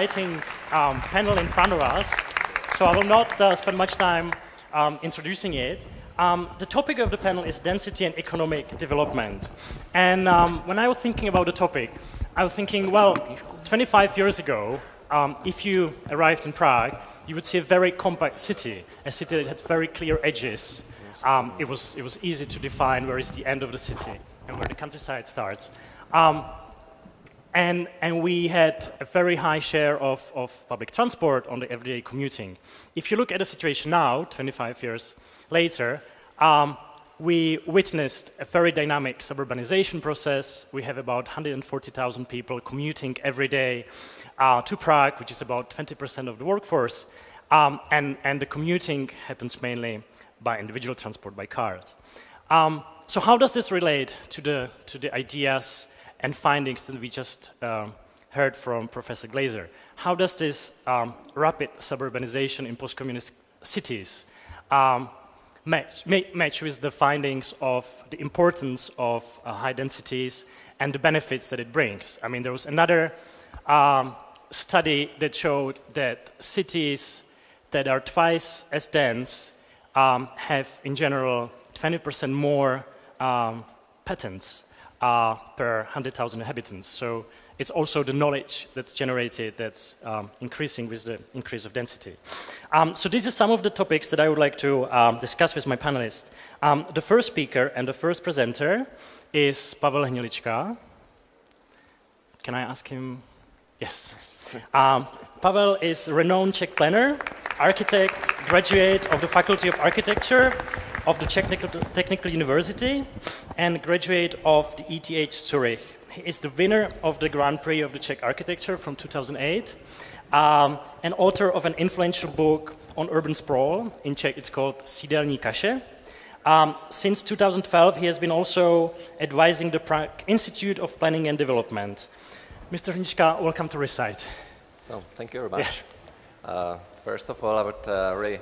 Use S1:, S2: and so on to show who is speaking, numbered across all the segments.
S1: exciting panel in front of us, so I will not spend much time introducing it. The topic of the panel is density and economic development. And when I was thinking about the topic, I was thinking, well, 25 years ago, if you arrived in Prague, you would see a very compact city, a city that had very clear edges. It was easy to define where is the end of the city and where the countryside starts. And we had a very high share of public transport on the everyday commuting. If you look at the situation now, 25 years later, we witnessed a very dynamic suburbanization process. We have about 140,000 people commuting every day to Prague, which is about 20% of the workforce. And the commuting happens mainly by individual transport, by cars. So how does this relate to the ideas and findings that we just heard from Professor Glaser? How does this rapid suburbanization in post-communist cities match with the findings of the importance of high densities and the benefits that it brings? I mean, there was another study that showed that cities that are twice as dense have, in general, 20% more patents per 100,000 inhabitants. So it's also the knowledge that's generated that's increasing with the increase of density. So these are some of the topics that I would like to discuss with my panelists. The first speaker and the first presenter is Pavel Hnilička. Can I ask him? Yes. Pavel is a renowned Czech planner, architect, graduate of the Faculty of Architecture of the Czech Technical University, and graduate of the ETH Zurich. He is the winner of the Grand Prix of the Czech Architecture from 2008, and author of an influential book on urban sprawl. In Czech, it's called Sídelní kaše. Since 2012, he has been also advising the Prague Institute of Planning and Development. Mr. Hnilička, welcome to reSITE.
S2: So, thank you very much. Yeah. First of all, I would really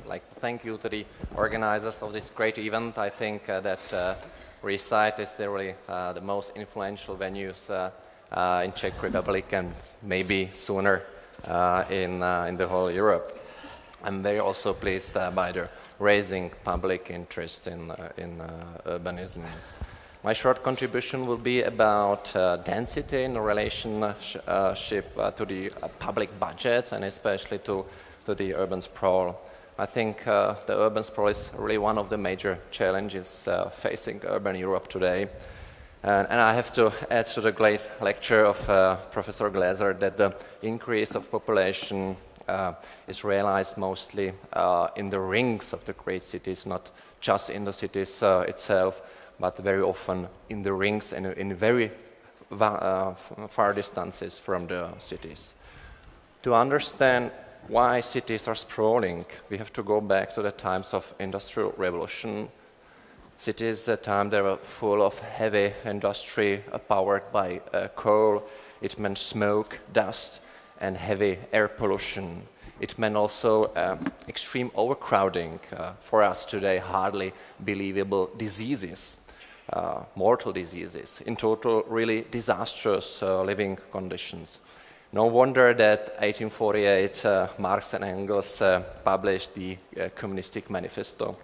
S2: like to thank you to the organizers of this great event. I think that reSITE is really the most influential venues in Czech Republic and maybe sooner in the whole Europe. I'm very also pleased by the raising public interest in urbanism. My short contribution will be about density in relationship to the public budgets and especially to the urban sprawl. I think the urban sprawl is really one of the major challenges facing urban Europe today. And I have to add to the great lecture of Professor Glaser that the increase of population is realized mostly in the rings of the great cities, not just in the cities itself, but very often in the rings and in very far distances from the cities. To understand why cities are sprawling, we have to go back to the times of Industrial Revolution. Cities at the time they were full of heavy industry powered by coal. It meant smoke, dust, and heavy air pollution. It meant also extreme overcrowding, for us today hardly believable diseases, mortal diseases, in total really disastrous living conditions. No wonder that 1848 Marx and Engels published the Communistic Manifesto,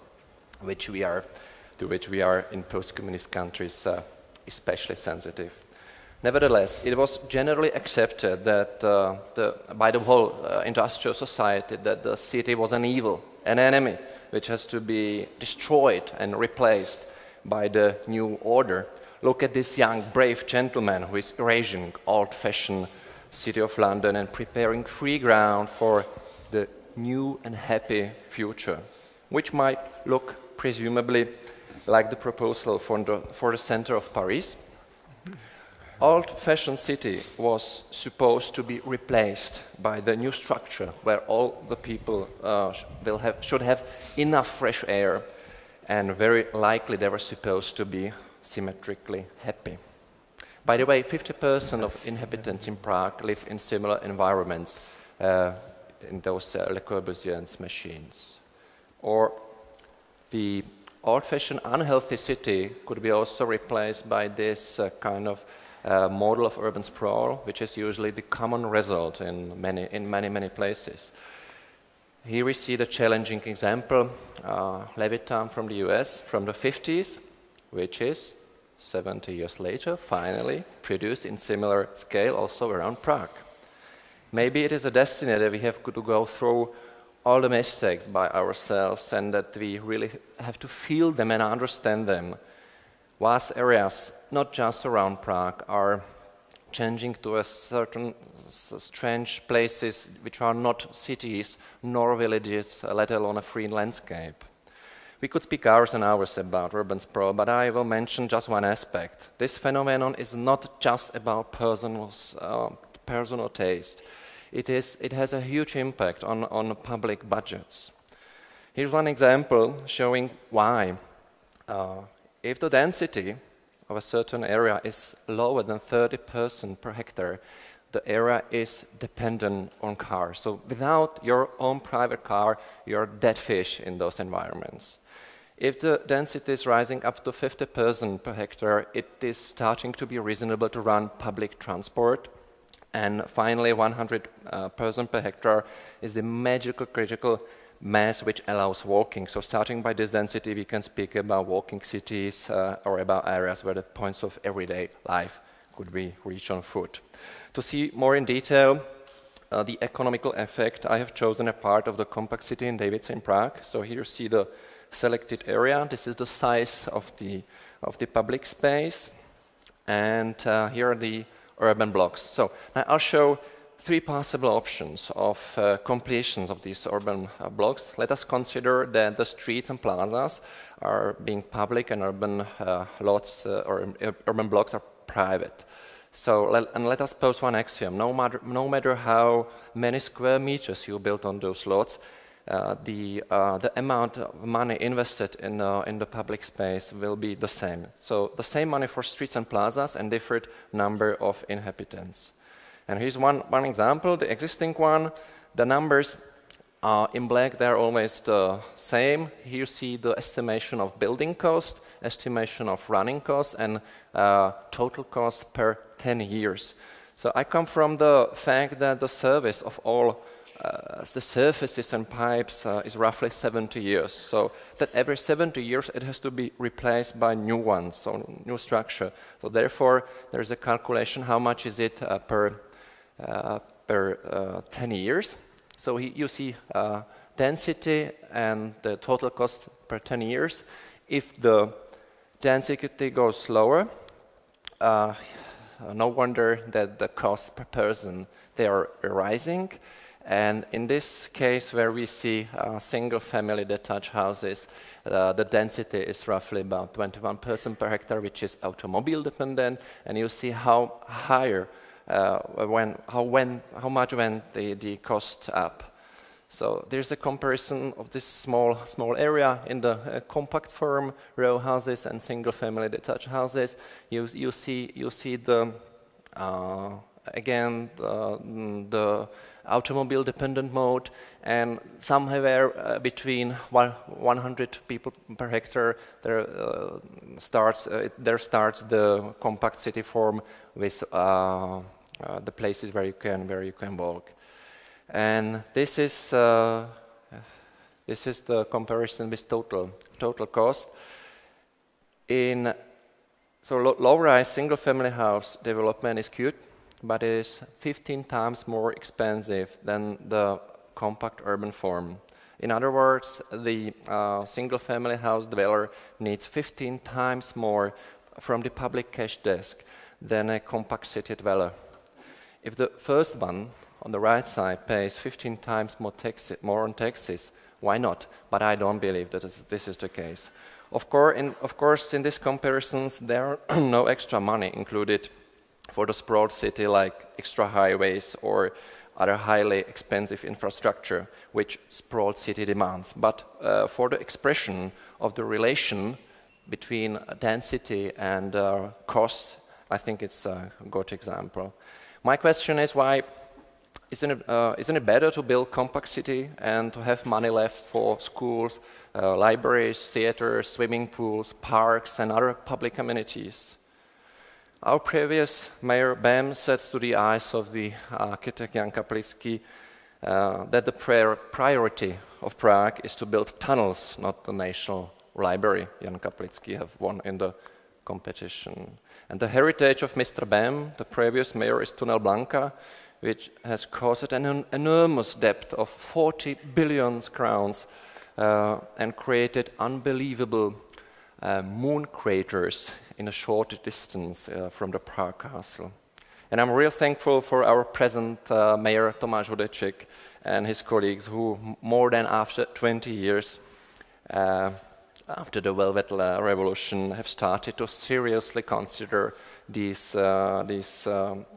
S2: to which we are in post-communist countries especially sensitive. Nevertheless, it was generally accepted that by the whole industrial society that the city was an evil, an enemy, which has to be destroyed and replaced by the new order. Look at this young, brave gentleman who is erasing old-fashioned city of London and preparing free ground for the new and happy future, which might look presumably like the proposal for the center of Paris. Old-fashioned city was supposed to be replaced by the new structure where all the people should have enough fresh air, and very likely they were supposed to be symmetrically happy. By the way, 50% of inhabitants in Prague live in similar environments in those Le Corbusier's machines. Or the old-fashioned unhealthy city could be also replaced by this kind of model of urban sprawl, which is usually the common result in many places. Here we see the challenging example, Levittown from the US from the 50s, which is 70 years later, finally produced in similar scale also around Prague. Maybe it is a destiny that we have to go through all the mistakes by ourselves and that we really have to feel them and understand them. Vast areas, not just around Prague, are changing to a certain strange places which are not cities nor villages, let alone a free landscape. We could speak hours and hours about urban sprawl, but I will mention just one aspect. This phenomenon is not just about personal taste. It has a huge impact on public budgets. Here's one example showing why. If the density of a certain area is lower than 30% per hectare, the area is dependent on cars. So without your own private car, you're dead fish in those environments. If the density is rising up to 50% per hectare, it is starting to be reasonable to run public transport. And finally, 100% per hectare is the magical critical mass which allows walking. So starting by this density, we can speak about walking cities or about areas where the points of everyday life could be reached on foot. To see more in detail the economical effect, I have chosen a part of the compact city in DAY1 in Prague. So here you see the selected area. This is the size of the public space. And here are the urban blocks. So now I'll show three possible options of completions of these urban blocks. Let us consider that the streets and plazas are being public and urban lots or urban blocks are private. So let us pose one axiom. No matter how many square meters you build on those lots, the amount of money invested in the public space will be the same. So the same money for streets and plazas and different number of inhabitants. And here's one example, the existing one. The numbers in black, they're always the same. Here you see the estimation of building cost, estimation of running cost, and total cost per 10 years. So I come from the fact that the service of all the surfaces and pipes is roughly 70 years. So that every 70 years it has to be replaced by new ones, so new structure. So therefore there is a calculation how much is it per 10 years. So you see density and the total cost per 10 years. If the density goes slower, no wonder that the cost per person, they are rising. And in this case, where we see single-family detached houses, the density is roughly about 21% per hectare, which is automobile dependent. And you see how higher, how much went the cost up. So there's a comparison of this small area in the compact form, row houses and single-family detached houses. You see the again the automobile dependent mode, and somewhere between 100 people per hectare there starts the compact city form with the places where you can walk. And this is the comparison with total cost. So low-rise single-family house development is good, but it is 15 times more expensive than the compact urban form. In other words, the single-family house dweller needs 15 times more from the public cash desk than a compact city dweller. If the first one on the right side pays 15 times more on taxes, why not? But I don't believe that this is the case. Of course, in these comparisons, there are no extra money included for the sprawled city, like extra highways or other highly expensive infrastructure, which sprawled city demands. But for the expression of the relation between density and costs, I think it's a good example. My question is, why isn't it better to build compact city and to have money left for schools, libraries, theaters, swimming pools, parks, and other public amenities? Our previous mayor, Bem, said to the eyes of the architect Jan Kaplický that the priority of Prague is to build tunnels, not the National Library. Jan Kaplický have won in the competition. And the heritage of Mr. Bem, the previous mayor, is Tunnel Blanca, which has caused an enormous debt of 40 billion crowns and created unbelievable moon craters in a short distance from the Prague castle. And I'm real thankful for our present mayor, Tomáš Hudeček, and his colleagues who, more than after 20 years after the Velvet Revolution, have started to seriously consider these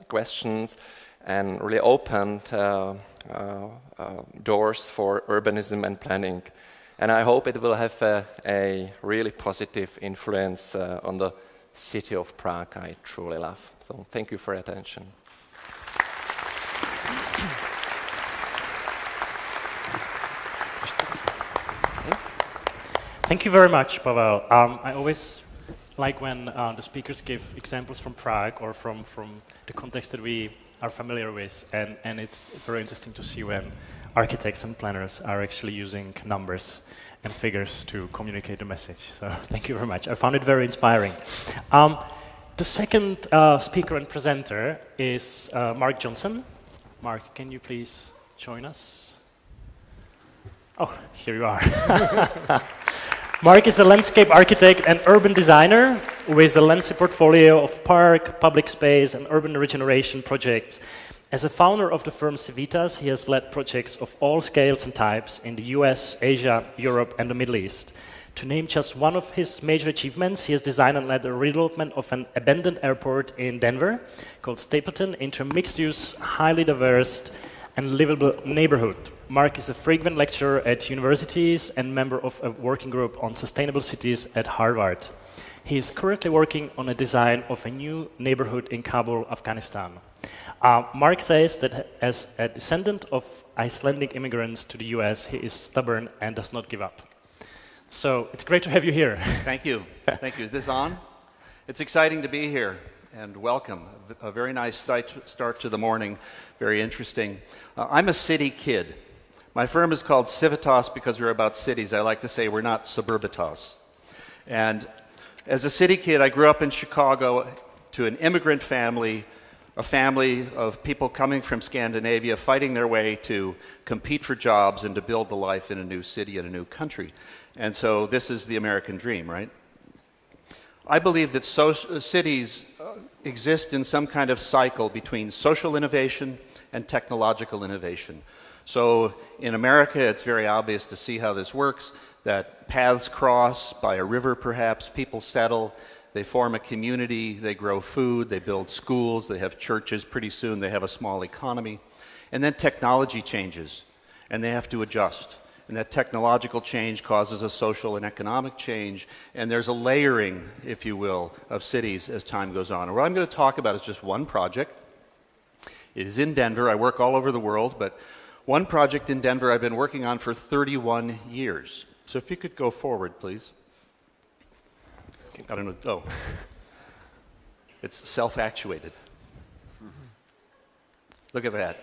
S2: questions and really opened doors for urbanism and planning. And I hope it will have a really positive influence on the city of Prague I truly love. So thank you for your attention.
S1: Thank you very much, Pavel. I always like when the speakers give examples from Prague or from the context that we are familiar with, and it's very interesting to see when architects and planners are actually using numbers and figures to communicate the message. So thank you very much. I found it very inspiring. The second speaker and presenter is Mark Johnson. Mark, can you please join us? Oh, here you are. Mark is a landscape architect and urban designer with a landscape portfolio of park, public space, and urban regeneration projects. As a founder of the firm Civitas, he has led projects of all scales and types in the US, Asia, Europe, and the Middle East. To name just one of his major achievements, he has designed and led the redevelopment of an abandoned airport in Denver called Stapleton into a mixed-use, highly diverse, and livable neighborhood. Mark is a frequent lecturer at universities and member of a working group on sustainable cities at Harvard. He is currently working on a design of a new neighborhood in Kabul, Afghanistan. Mark says that as a descendant of Icelandic immigrants to the US, he is stubborn and does not give up. So it's great to have you here.
S3: Thank you. Thank you. Is this on? It's exciting to be here, and welcome. A very nice start to the morning, very interesting. I'm a city kid. My firm is called Civitas because we're about cities. I like to say we're not suburbitas. And as a city kid, I grew up in Chicago to an immigrant family, a family of people coming from Scandinavia, fighting their way to compete for jobs and to build a life in a new city and a new country. And so this is the American dream, right? I believe that cities exist in some kind of cycle between social innovation and technological innovation. So in America, it's very obvious to see how this works, that paths cross by a river perhaps, people settle, they form a community, they grow food, they build schools, they have churches, pretty soon they have a small economy. And then technology changes, and they have to adjust. And that technological change causes a social and economic change, and there's a layering, if you will, of cities as time goes on. And what I'm going to talk about is just one project. It is in Denver. I work all over the world, but one project in Denver I've been working on for 31 years. So if you could go forward, please. I don't know. Oh. It's self-actuated. Look at that.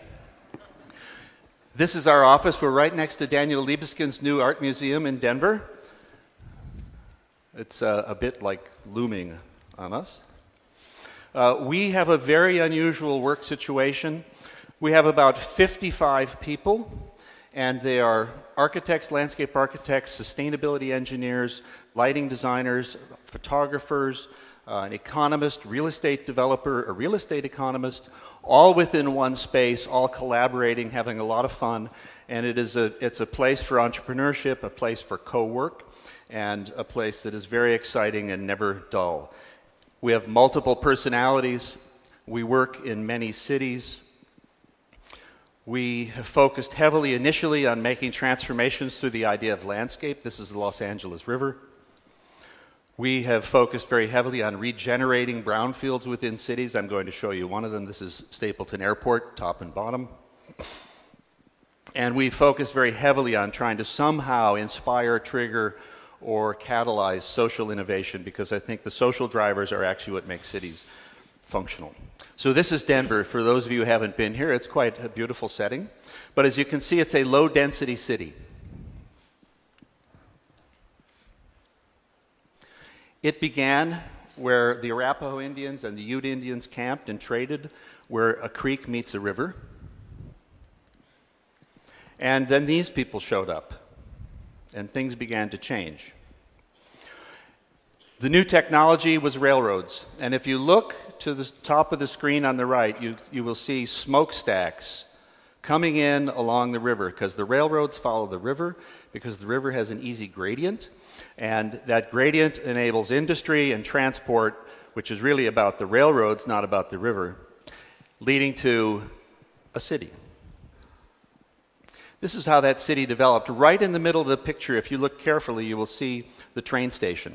S3: This is our office. We're right next to Daniel Libeskind's new art museum in Denver. It's a bit like looming on us. We have a very unusual work situation. We have about 55 people, and they are architects, landscape architects, sustainability engineers, lighting designers, photographers, an economist, real estate developer, a real estate economist, all within one space, all collaborating, having a lot of fun. And it's a place for entrepreneurship, a place for co-work, and a place that is very exciting and never dull. We have multiple personalities. We work in many cities. We have focused heavily initially on making transformations through the idea of landscape. This is the Los Angeles River. We have focused very heavily on regenerating brownfields within cities. I'm going to show you one of them. This is Stapleton Airport, top and bottom. And we focus very heavily on trying to somehow inspire, trigger, or catalyze social innovation, because I think the social drivers are actually what make cities functional. So this is Denver. For those of you who haven't been here, it's quite a beautiful setting. But as you can see, it's a low-density city. It began where the Arapaho Indians and the Ute Indians camped and traded, where a creek meets a river. And then these people showed up, and things began to change. The new technology was railroads. And if you look to the top of the screen on the right, you will see smokestacks coming in along the river, because the railroads follow the river, because the river has an easy gradient, and that gradient enables industry and transport, which is really about the railroads, not about the river, leading to a city. This is how that city developed. Right in the middle of the picture, if you look carefully, you will see the train station.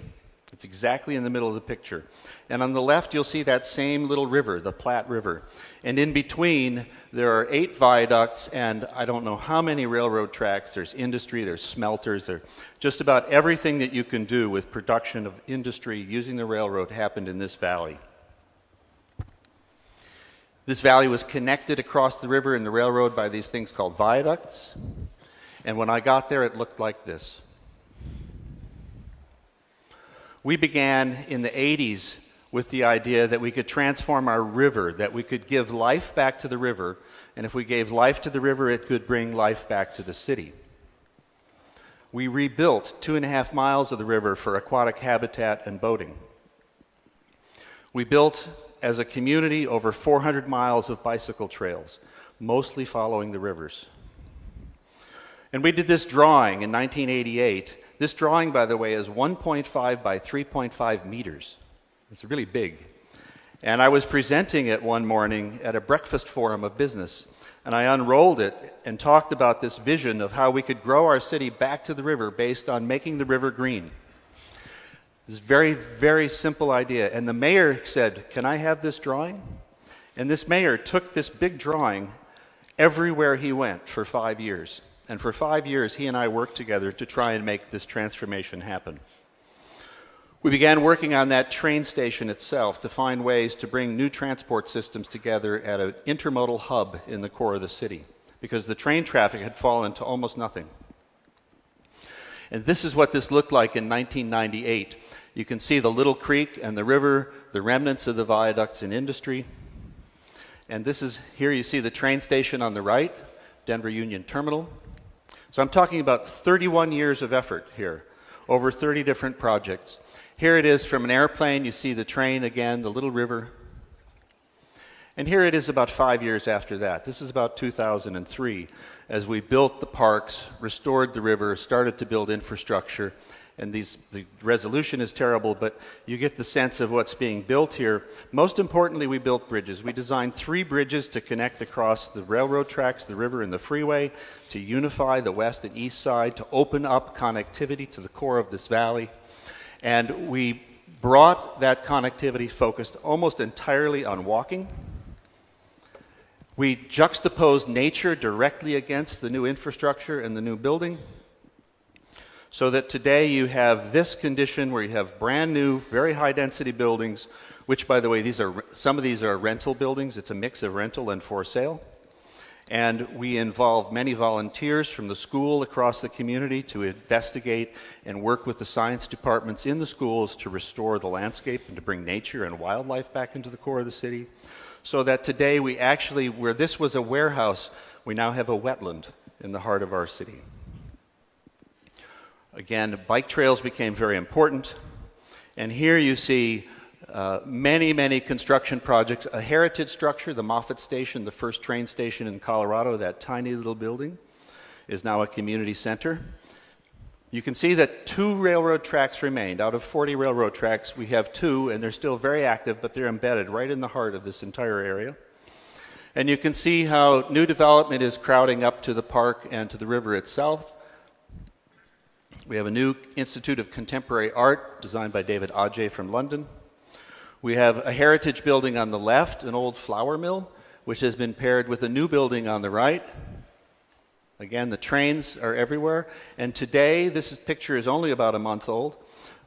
S3: It's exactly in the middle of the picture. And on the left, you'll see that same little river, the Platte River. And in between, there are 8 viaducts and I don't know how many railroad tracks. There's industry, there's smelters, there's just about everything that you can do with production of industry using the railroad happened in this valley. This valley was connected across the river and the railroad by these things called viaducts. And when I got there, it looked like this. We began in the 80s with the idea that we could transform our river, that we could give life back to the river, and if we gave life to the river, it could bring life back to the city. We rebuilt 2.5 miles of the river for aquatic habitat and boating. We built, as a community, over 400 miles of bicycle trails, mostly following the rivers. And we did this drawing in 1988. This drawing, by the way, is 1.5 by 3.5 meters. It's really big. And I was presenting it one morning at a breakfast forum of business, and I unrolled it and talked about this vision of how we could grow our city back to the river based on making the river green. This very, very simple idea. And the mayor said, "Can I have this drawing?" And this mayor took this big drawing everywhere he went for 5 years. And for 5 years, he and I worked together to try and make this transformation happen. We began working on that train station itself to find ways to bring new transport systems together at an intermodal hub in the core of the city, because the train traffic had fallen to almost nothing. And this is what this looked like in 1998. You can see the little creek and the river, the remnants of the viaducts and industry. And this is, here you see the train station on the right, Denver Union Terminal. So I'm talking about 31 years of effort here, over 30 different projects. Here it is from an airplane. You see the train again, the little river. And here it is about 5 years after that. This is about 2003, as we built the parks, restored the river, started to build infrastructure. And the resolution is terrible, but you get the sense of what's being built here. Most importantly, we built bridges. We designed 3 bridges to connect across the railroad tracks, the river, and the freeway, to unify the west and east side, to open up connectivity to the core of this valley. And we brought that connectivity focused almost entirely on walking. We juxtaposed nature directly against the new infrastructure and the new building, so that today you have this condition where you have brand new, very high density buildings, which, by the way, some of these are rental buildings. It's a mix of rental and for sale. And we involve many volunteers from the school across the community to investigate and work with the science departments in the schools to restore the landscape and to bring nature and wildlife back into the core of the city. So that today we actually, where this was a warehouse, we now have a wetland in the heart of our city. Again, bike trails became very important. And here you see many, many construction projects. A heritage structure, the Moffett Station, the first train station in Colorado, that tiny little building, is now a community center. You can see that 2 railroad tracks remained. Out of 40 railroad tracks, we have 2, and they're still very active, but they're embedded right in the heart of this entire area. And you can see how new development is crowding up to the park and to the river itself. We have a new Institute of Contemporary Art designed by David Adjaye from London. We have a heritage building on the left, an old flour mill, which has been paired with a new building on the right. Again, the trains are everywhere. And today, this picture is only about a month old.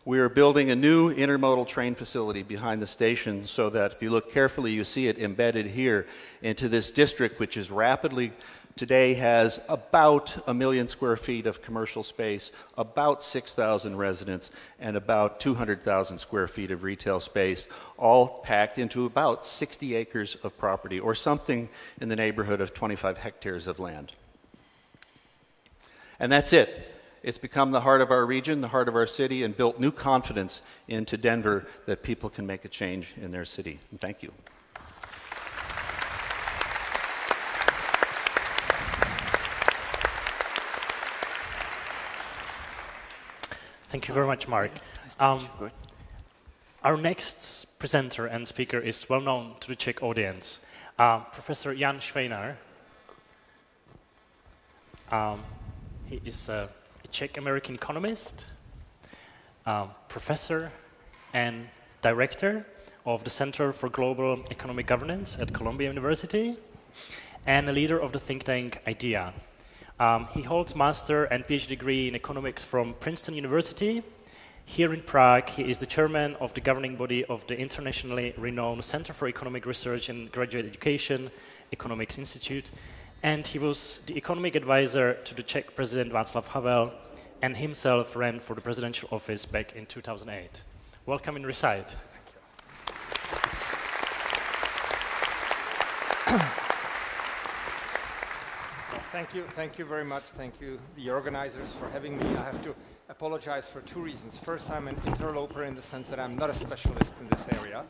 S3: We are building a new intermodal train facility behind the station so that if you look carefully, you see it embedded here into this district, which is rapidly, today has about 1 million square feet of commercial space, about 6,000 residents, and about 200,000 square feet of retail space, all packed into about 60 acres of property, or something in the neighborhood of 25 hectares of land. And that's it. It's become the heart of our region, the heart of our city, and built new confidence into Denver that people can make a change in their city. And thank you.
S1: Thank you very much, Mark. Our next presenter and speaker is well known to the Czech audience, Professor Jan Švejnar. He is a Czech-American economist, professor and director of the Center for Global Economic Governance at Columbia University, and a leader of the think tank IDEA. He holds master and PhD degree in economics from Princeton University. Here in Prague, he is the chairman of the governing body of the internationally renowned Center for Economic Research and Graduate Education, Economics Institute, and he was the economic advisor to the Czech President Václav Havel, and himself ran for the presidential office back in 2008. Welcome in reSITE.
S4: Thank you very much. Thank you, the organizers, for having me. I have to apologize for two reasons. First, I'm an interloper in the sense that I'm not a specialist in this area.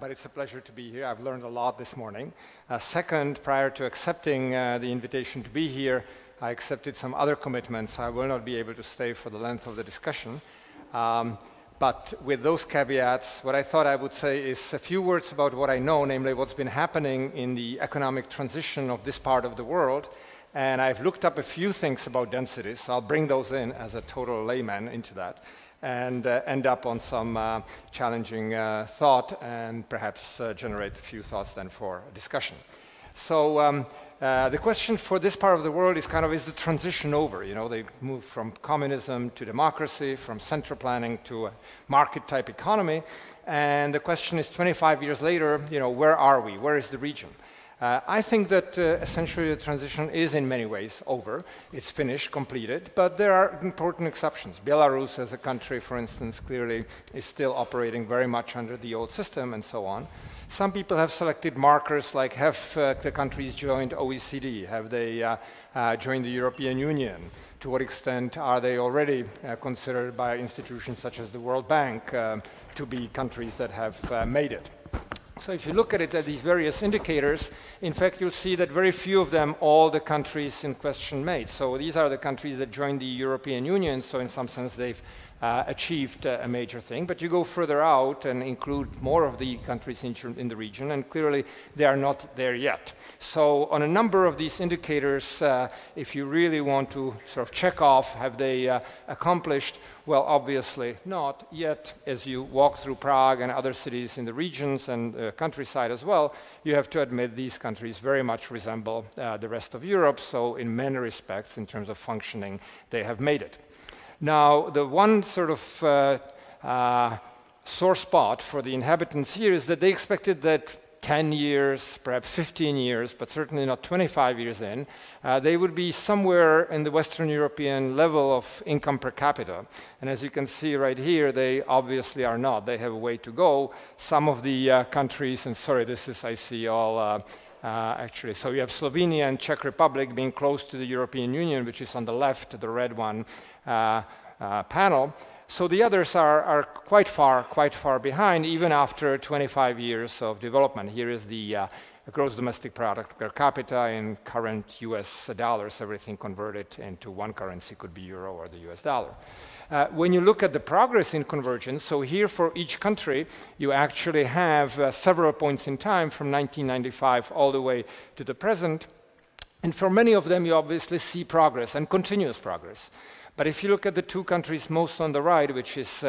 S4: But it's a pleasure to be here. I've learned a lot this morning. Second, prior to accepting the invitation to be here, I accepted some other commitments. I will not be able to stay for the length of the discussion. But with those caveats, what I thought I would say is a few words about what I know, namely what's been happening in the economic transition of this part of the world. And I've looked up a few things about densities, so I'll bring those in as a total layman into that, and end up on some challenging thought and perhaps generate a few thoughts then for discussion. So the question for this part of the world is kind of, is the transition over? You know, they moved from communism to democracy, from central planning to a market-type economy. And the question is, 25 years later, you know, where are we? Where is the region? I think that essentially the transition is in many ways over. It's finished, completed, but there are important exceptions. Belarus as a country, for instance, clearly is still operating very much under the old system and so on. Some people have selected markers like, have the countries joined OECD? Have they joined the European Union? To what extent are they already considered by institutions such as the World Bank to be countries that have made it? So if you look at it at these various indicators, in fact, you'll see that very few of them, all the countries in question made. So these are the countries that joined the European Union, so in some sense they've achieved a major thing. But you go further out and include more of the countries in the region, and clearly they are not there yet. So on a number of these indicators, if you really want to sort of check off, have they accomplished? Well, obviously not, yet as you walk through Prague and other cities in the regions and the countryside as well, you have to admit these countries very much resemble the rest of Europe, so in many respects, in terms of functioning, they have made it. Now, the one sort of sore spot for the inhabitants here is that they expected that 10 years, perhaps 15 years, but certainly not 25 years in, they would be somewhere in the Western European level of income per capita. And as you can see right here, they obviously are not. They have a way to go. Some of the countries, and sorry, this is, I see all, actually, so you have Slovenia and Czech Republic being close to the European Union, which is on the left, the red one panel. So the others are quite far behind, even after 25 years of development. Here is the gross domestic product per capita in current US dollars, everything converted into one currency, could be euro or the US dollar. When you look at the progress in convergence, so here for each country, you actually have several points in time from 1995 all the way to the present. And for many of them, you obviously see progress and continuous progress. But if you look at the two countries most on the right, which is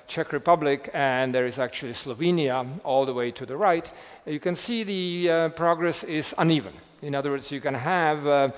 S4: Czech Republic, and there is actually Slovenia all the way to the right, you can see the progress is uneven. In other words, you can have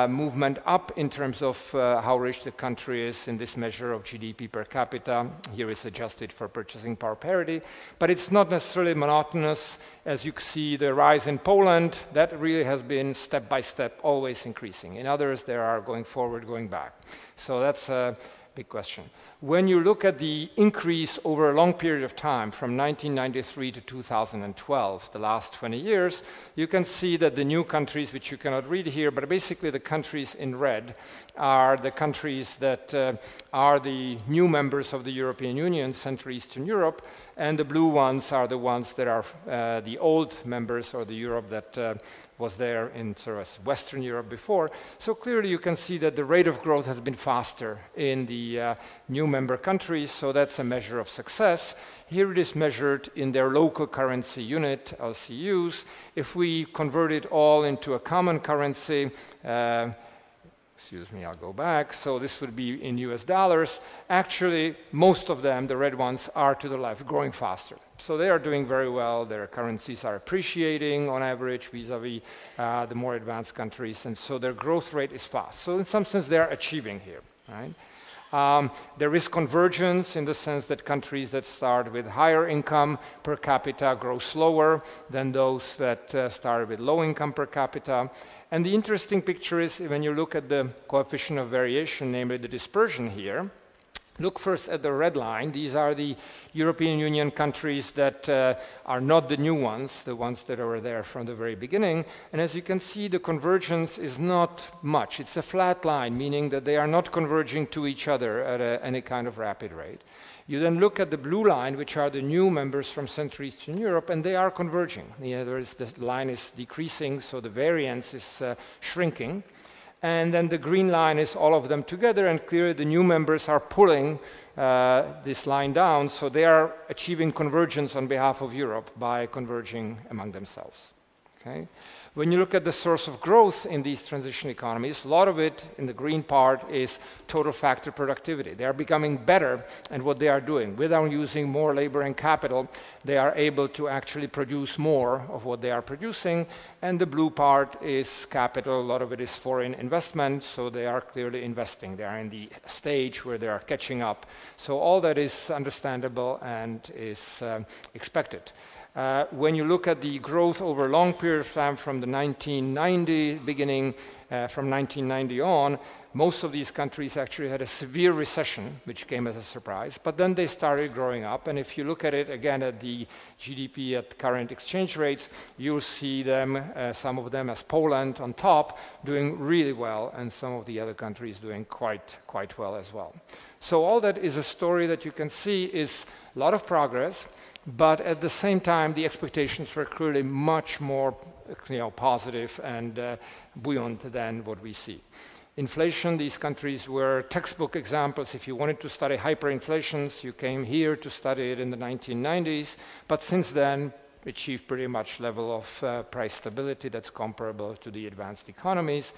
S4: movement up in terms of how rich the country is in this measure of GDP per capita. Here it's adjusted for purchasing power parity, but it's not necessarily monotonous. As you see, the rise in Poland, that really has been step by step always increasing. In others, they are going forward, going back. So that's a big question. When you look at the increase over a long period of time, from 1993 to 2012, the last 20 years, you can see that the new countries, which you cannot read here, but basically the countries in red are the countries that are the new members of the European Union, Central Eastern Europe, and the blue ones are the ones that are the old members, or the Europe that was there in sort of Western Europe before. So clearly you can see that the rate of growth has been faster in the new member countries, so that's a measure of success. Here it is measured in their local currency unit, LCUs. If we convert it all into a common currency, excuse me, I'll go back. So this would be in US dollars. Actually, most of them, the red ones, are to the left, growing faster. So they are doing very well. Their currencies are appreciating on average vis-a-vis the more advanced countries. And so their growth rate is fast. So in some sense, they are achieving here, right? There is convergence in the sense that countries that start with higher income per capita grow slower than those that start with low income per capita. And the interesting picture is when you look at the coefficient of variation, namely the dispersion here. Look first at the red line. These are the European Union countries that are not the new ones, the ones that were there from the very beginning. And as you can see, the convergence is not much. It's a flat line, meaning that they are not converging to each other at any kind of rapid rate. You then look at the blue line, which are the new members from Central Eastern Europe, and they are converging. In other words, the line is decreasing, so the variance is shrinking. And then the green line is all of them together, and clearly the new members are pulling this line down, so they are achieving convergence on behalf of Europe by converging among themselves. Okay? When you look at the source of growth in these transition economies, a lot of it in the green part is total factor productivity. They are becoming better at what they are doing. Without using more labor and capital, they are able to actually produce more of what they are producing. And the blue part is capital. A lot of it is foreign investment, so they are clearly investing. They are in the stage where they are catching up. So all that is understandable and is expected. When you look at the growth over a long period of time from the 1990 beginning, from 1990 on, most of these countries actually had a severe recession, which came as a surprise, but then they started growing up. And if you look at it again at the GDP at current exchange rates, you'll see them, some of them as Poland on top, doing really well, and some of the other countries doing quite well as well. So all that is a story that you can see is a lot of progress, but at the same time, the expectations were clearly much more positive and buoyant than what we see. Inflation, these countries were textbook examples. If you wanted to study hyperinflations, you came here to study it in the 1990s, but since then, achieved pretty much level of price stability that's comparable to the advanced economies,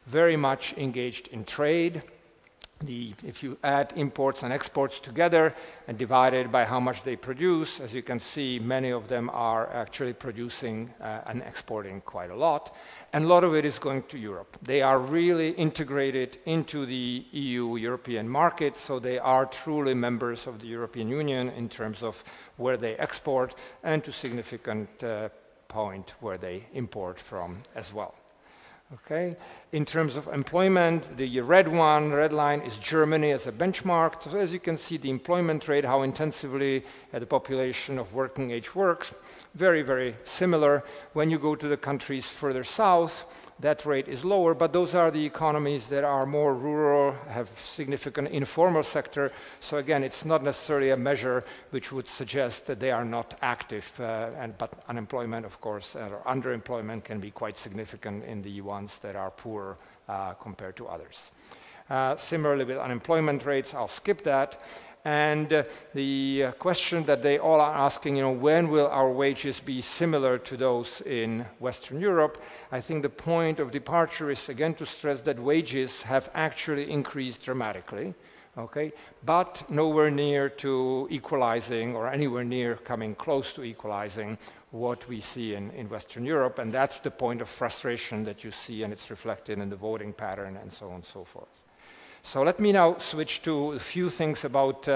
S4: very much engaged in trade. If you add imports and exports together and divide it by how much they produce, as you can see, many of them are actually producing and exporting quite a lot. And a lot of it is going to Europe. They are really integrated into the EU, European market, so they are truly members of the European Union in terms of where they export and to significant point where they import from as well. Okay. In terms of employment, the red line is Germany as a benchmark. So as you can see, the employment rate, how intensively the population of working age works, very, very similar. When you go to the countries further south, that rate is lower, but those are the economies that are more rural, have significant informal sector. So again, it's not necessarily a measure which would suggest that they are not active, but unemployment, of course, or underemployment can be quite significant in the ones that are poor compared to others. Similarly with unemployment rates, I'll skip that. And the question that they all are asking, when will our wages be similar to those in Western Europe? I think the point of departure is again to stress that wages have actually increased dramatically, okay, but nowhere near to equalizing or anywhere near coming close to equalizing what we see in Western Europe, and that's the point of frustration that you see, and it's reflected in the voting pattern and so on and so forth. So let me now switch to a few things about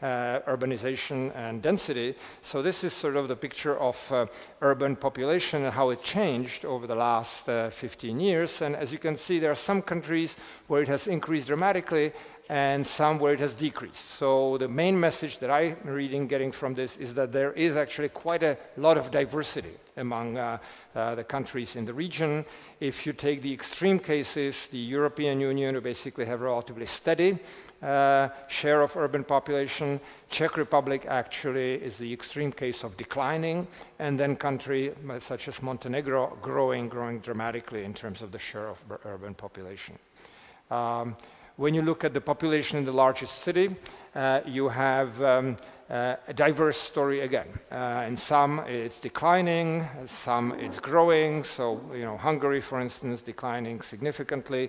S4: urbanization and density. So this is sort of the picture of urban population and how it changed over the last 15 years. And as you can see, there are some countries where it has increased dramatically and some where it has decreased. So the main message that I'm getting from this is that there is actually quite a lot of diversity among the countries in the region. If you take the extreme cases, the European Union, we basically have relatively steady share of urban population. Czech Republic actually is the extreme case of declining, and then countries such as Montenegro growing dramatically in terms of the share of urban population. When you look at the population in the largest city, you have a diverse story again. In some it's declining, some it's growing. So, Hungary, for instance, declining significantly,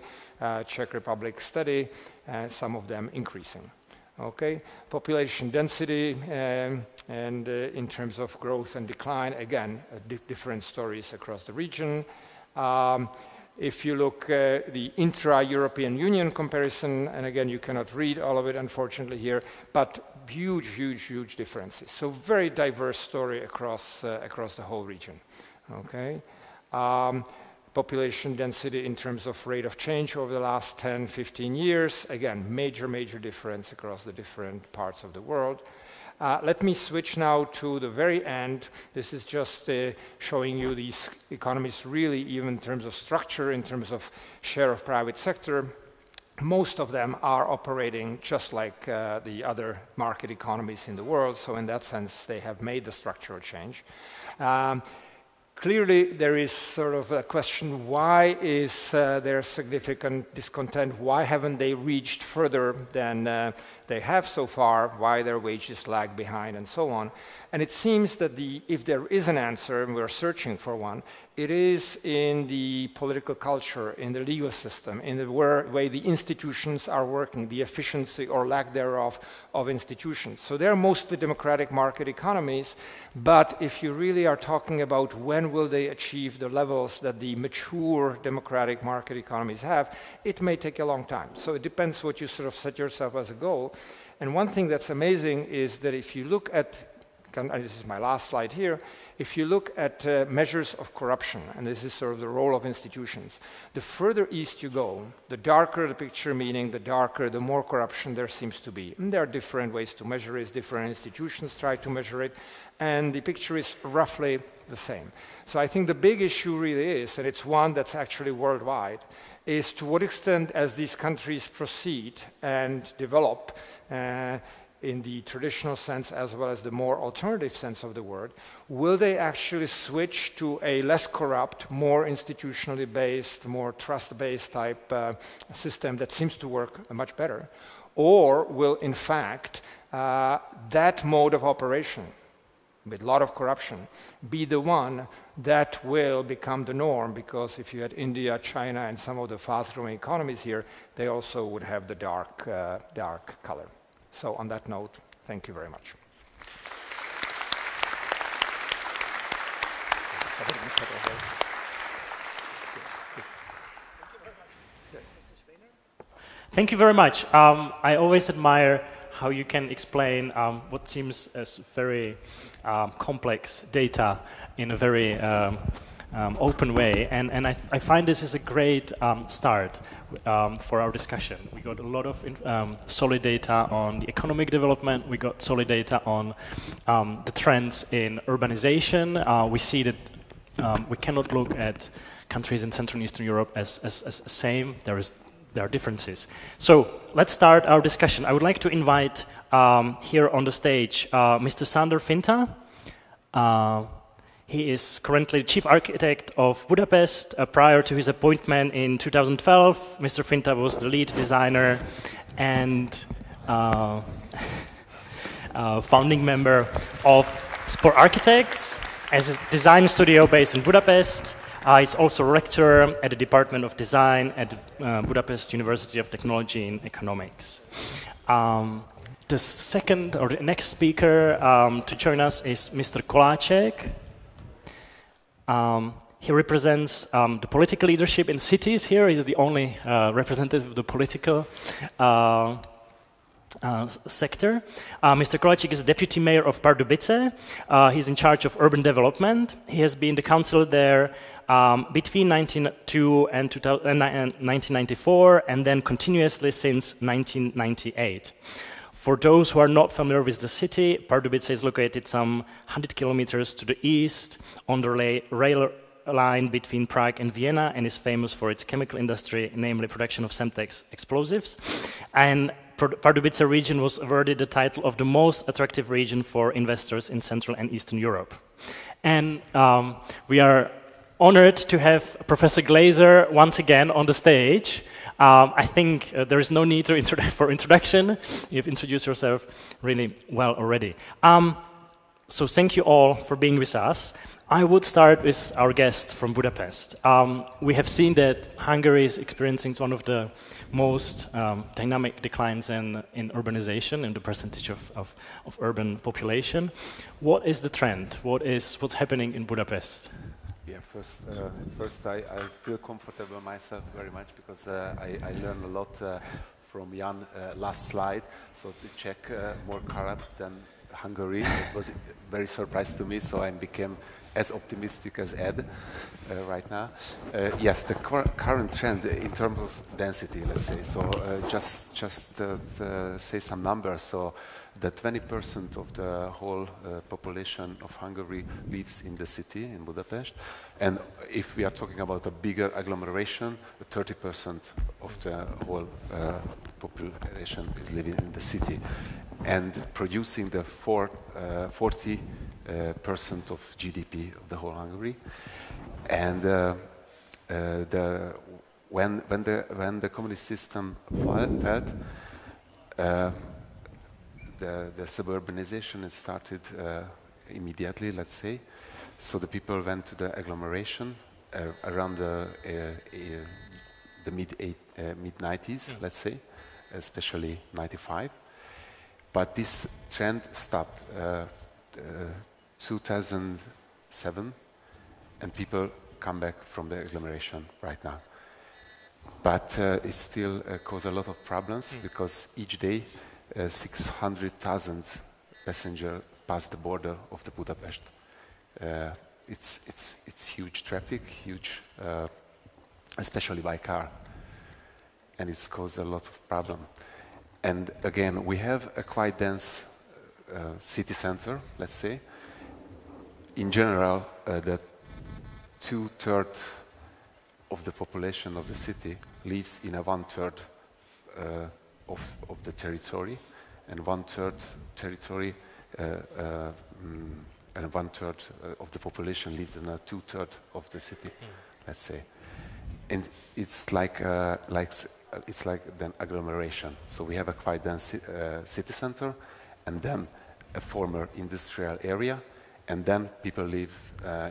S4: Czech Republic steady, some of them increasing. Okay, population density and in terms of growth and decline, again, different stories across the region. If you look at the intra-European Union comparison, and again, you cannot read all of it, unfortunately, here, but huge differences. So very diverse story across the whole region. Okay, population density in terms of rate of change over the last 10, 15 years. Again, major difference across the different parts of the world. Let me switch now to the very end. This is just showing you these economies really, even in terms of structure, in terms of share of private sector. Most of them are operating just like the other market economies in the world. So in that sense, they have made the structural change. Clearly, there is sort of a question, why is there significant discontent? Why haven't they reached further than they have so far? Why their wages lag behind and so on? And it seems that if there is an answer, and we're searching for one, it is in the political culture, in the legal system, in the way the institutions are working, the efficiency or lack thereof of institutions. So they're mostly democratic market economies, but if you really are talking about when will they achieve the levels that the mature democratic market economies have, it may take a long time. So it depends what you sort of set yourself as a goal. And one thing that's amazing is that if you look at, this is my last slide here, if you look at measures of corruption, and this is sort of the role of institutions, the further east you go, the darker the picture, meaning the darker, the more corruption there seems to be. And there are different ways to measure it, different institutions try to measure it, and the picture is roughly the same. So I think the big issue really is, and it's one that's actually worldwide, is to what extent as these countries proceed and develop in the traditional sense as well as the more alternative sense of the word, will they actually switch to a less corrupt, more institutionally based, more trust-based type system that seems to work much better? Or will, in fact, that mode of operation, with a lot of corruption, be the one that will become the norm? Because if you had India, China, and some of the fast-growing economies here, they also would have the dark color. So on that note, thank you very much.
S1: Thank you very much. I always admire how you can explain what seems as very complex data in a very open way, and I find this is a great start for our discussion. We got a lot of solid data on the economic development. We got solid data on the trends in urbanization. We see that we cannot look at countries in Central and Eastern Europe as the same. There are differences. So let's start our discussion. I would like to invite here on the stage Mr. Sándor Finta. He is currently chief architect of Budapest. Prior to his appointment in 2012, Mr. Finta was the lead designer and founding member of Sport Architects as a design studio based in Budapest. He's also a lecturer at the Department of Design at the Budapest University of Technology and Economics. The next speaker to join us is Mr. Koláček. He represents the political leadership in cities here. He's the only representative of the political sector. Mr. Koláčik is deputy mayor of Pardubice. He's in charge of urban development. He has been the councillor there between 1902 and 1994, and then continuously since 1998. For those who are not familiar with the city, Pardubice is located some 100 kilometers to the east on the rail line between Prague and Vienna, and is famous for its chemical industry, namely production of Semtex explosives. And Pardubice region was awarded the title of the most attractive region for investors in Central and Eastern Europe. And we are honored to have Professor Glaser once again on the stage. I think there is no need for introduction. You've introduced yourself really well already. So thank you all for being with us. I would start with our guest from Budapest. We have seen that Hungary is experiencing one of the most dynamic declines in urbanization, in the percentage of urban population. What is the trend? What's happening in Budapest?
S5: Yeah, first I feel comfortable myself very much because I learned a lot from Jan last slide. So the Czech more corrupt than Hungary. It was very surprised to me, so I became as optimistic as Ed right now. Yes, the current trend in terms of density, let's say. So just say some numbers. So the 20% of the whole population of Hungary lives in the city, in Budapest. And if we are talking about a bigger agglomeration, 30% of the whole population is living in the city and producing the 40% of GDP of the whole Hungary. And when the communist system failed, the suburbanization started immediately, let's say. So the people went to the agglomeration around the mid-90s, let's say, especially 95. But this trend stopped 2007, and people come back from the agglomeration right now. But it still causes a lot of problems because each day 600,000 passengers pass the border of the Budapest. It's huge traffic, huge, especially by car, and it's caused a lot of problem. And again, we have a quite dense city center, let's say. In general, the 2/3 of the population of the city lives in a 1/3 of the territory, and 1/3 territory and 1/3 of the population lives in a 2/3 of the city, let's say. And it's like an agglomeration. So we have a quite dense city center, and then a former industrial area, and then people live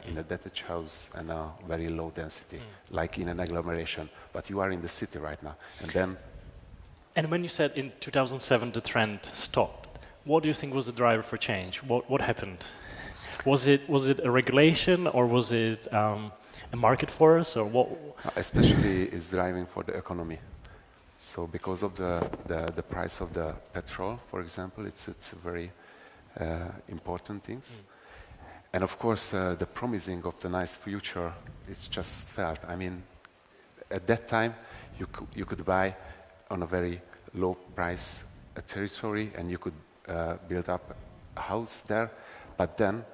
S5: in a detached house and a very low density, like in an agglomeration. But you are in the city right now, and then.
S1: And when you said in 2007 the trend stopped, what do you think was the driver for change? What happened? Was it a regulation, or was it a market force, or what?
S5: Especially it's driving for the economy. So because of the price of the petrol, for example, it's a very important thing. And of course, the promising of the nice future is just felt. I mean, at that time, you could buy on a very low price a territory, and you could build up a house there, but then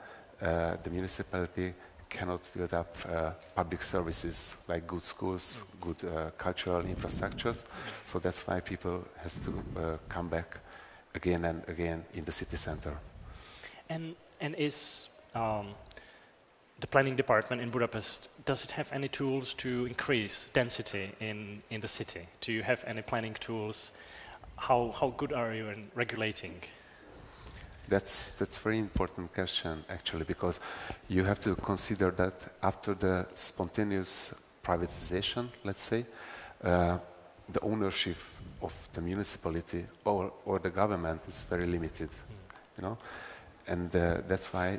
S5: the municipality cannot build up public services like good schools, good cultural infrastructures. So that's why people has to come back again and again in the city center.
S1: And is the planning department in Budapest, does it have any tools to increase density in the city? Do you have any planning tools? How good are you in regulating?
S5: That's a very important question, actually, because you have to consider that after the spontaneous privatization, let's say, the ownership of the municipality or the government is very limited, you know, and that's why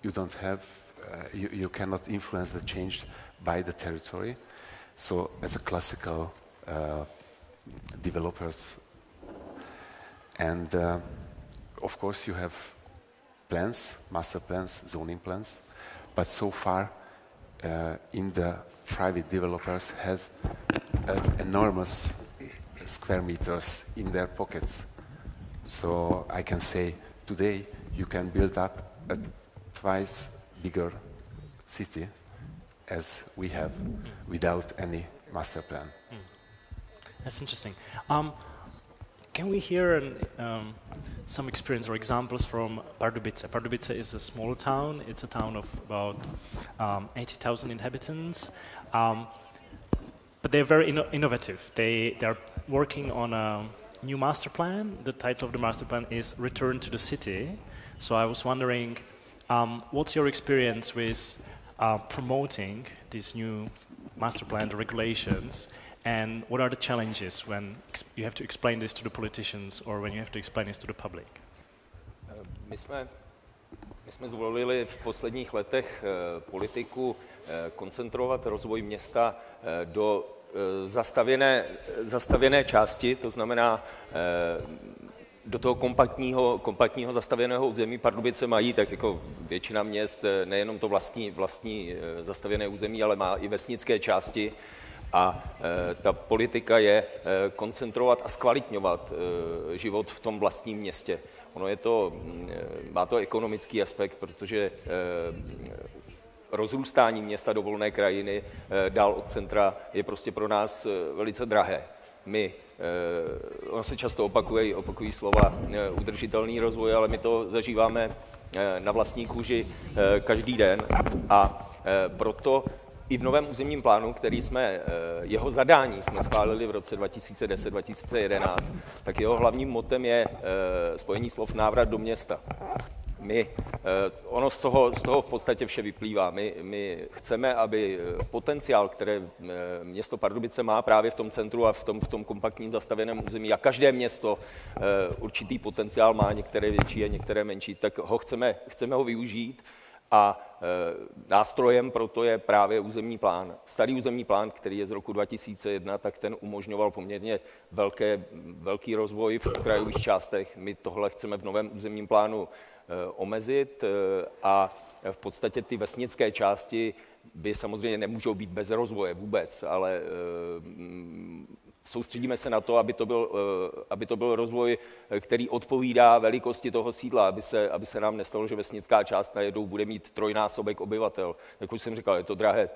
S5: you don't have you cannot influence the change by the territory. So as a classical developers, and of course you have plans, master plans, zoning plans, but so far in the private developers has enormous square meters in their pockets. So I can say today you can build up a twice bigger city as we have without any master plan.
S1: That's interesting. Can we hear some experience or examples from Pardubice? Pardubice is a small town. It's a town of about 80,000 inhabitants. But they're very innovative. They're working on a new master plan. The title of the master plan is Return to the City. So I was wondering, what's your experience with promoting this new master plan, the regulations, and what are the challenges when you have to explain this to the politicians or when you have to explain this to the public?
S6: My jsme zvolili v posledních letech politiku koncentrovat rozvoj města do zastavěné části, to znamená do toho kompaktního zastavěného území. Pardubice mají, tak jako většina měst, nejenom to vlastní zastavěné území, ale má i vesnické části. A ta politika je koncentrovat a zkvalitňovat život v tom vlastním městě. Má to ekonomický aspekt, protože rozrůstání města do volné krajiny dál od centra je prostě pro nás velice drahé. Ono se často opakují slova udržitelný rozvoj, ale my to zažíváme na vlastní kůži každý den a proto i v novém územním plánu, jeho zadání jsme schválili v roce 2010-2011, tak jeho hlavním motem je spojení slov návrat do města. Ono z toho v podstatě vše vyplývá. My chceme, aby potenciál, které město Pardubice má právě v tom centru a v tom kompaktním zastavěném území, a každé město určitý potenciál má, některé větší a některé menší, tak chceme ho využít. A nástrojem pro to je právě územní plán. Starý územní plán, který je z roku 2001, tak ten umožňoval poměrně velký rozvoj v okrajových částech. My tohle chceme v novém územním plánu omezit a v podstatě ty vesnické části by samozřejmě nemůžou být bez rozvoje vůbec, ale soustředíme se na to, aby to byl rozvoj, který odpovídá velikosti toho sídla, aby se nám nestalo, že vesnická část najednou bude mít trojnásobek obyvatel. Jak už jsem říkal, je to drahé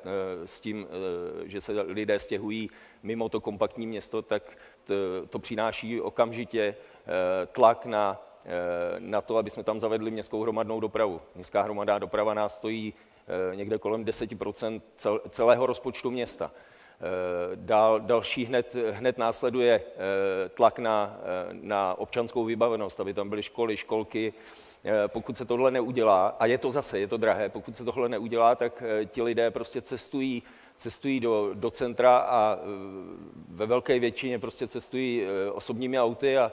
S6: s tím, že se lidé stěhují mimo to kompaktní město, tak to přináší okamžitě tlak na to, aby jsme tam zavedli městskou hromadnou dopravu. Městská hromadná doprava nás stojí někde kolem 10% celého rozpočtu města. Další hned následuje tlak na občanskou vybavenost, aby tam byly školy, školky. Pokud se tohle neudělá, a je to drahé, pokud se tohle neudělá, tak ti lidé prostě cestují do centra a ve velké většině prostě cestují osobními auty a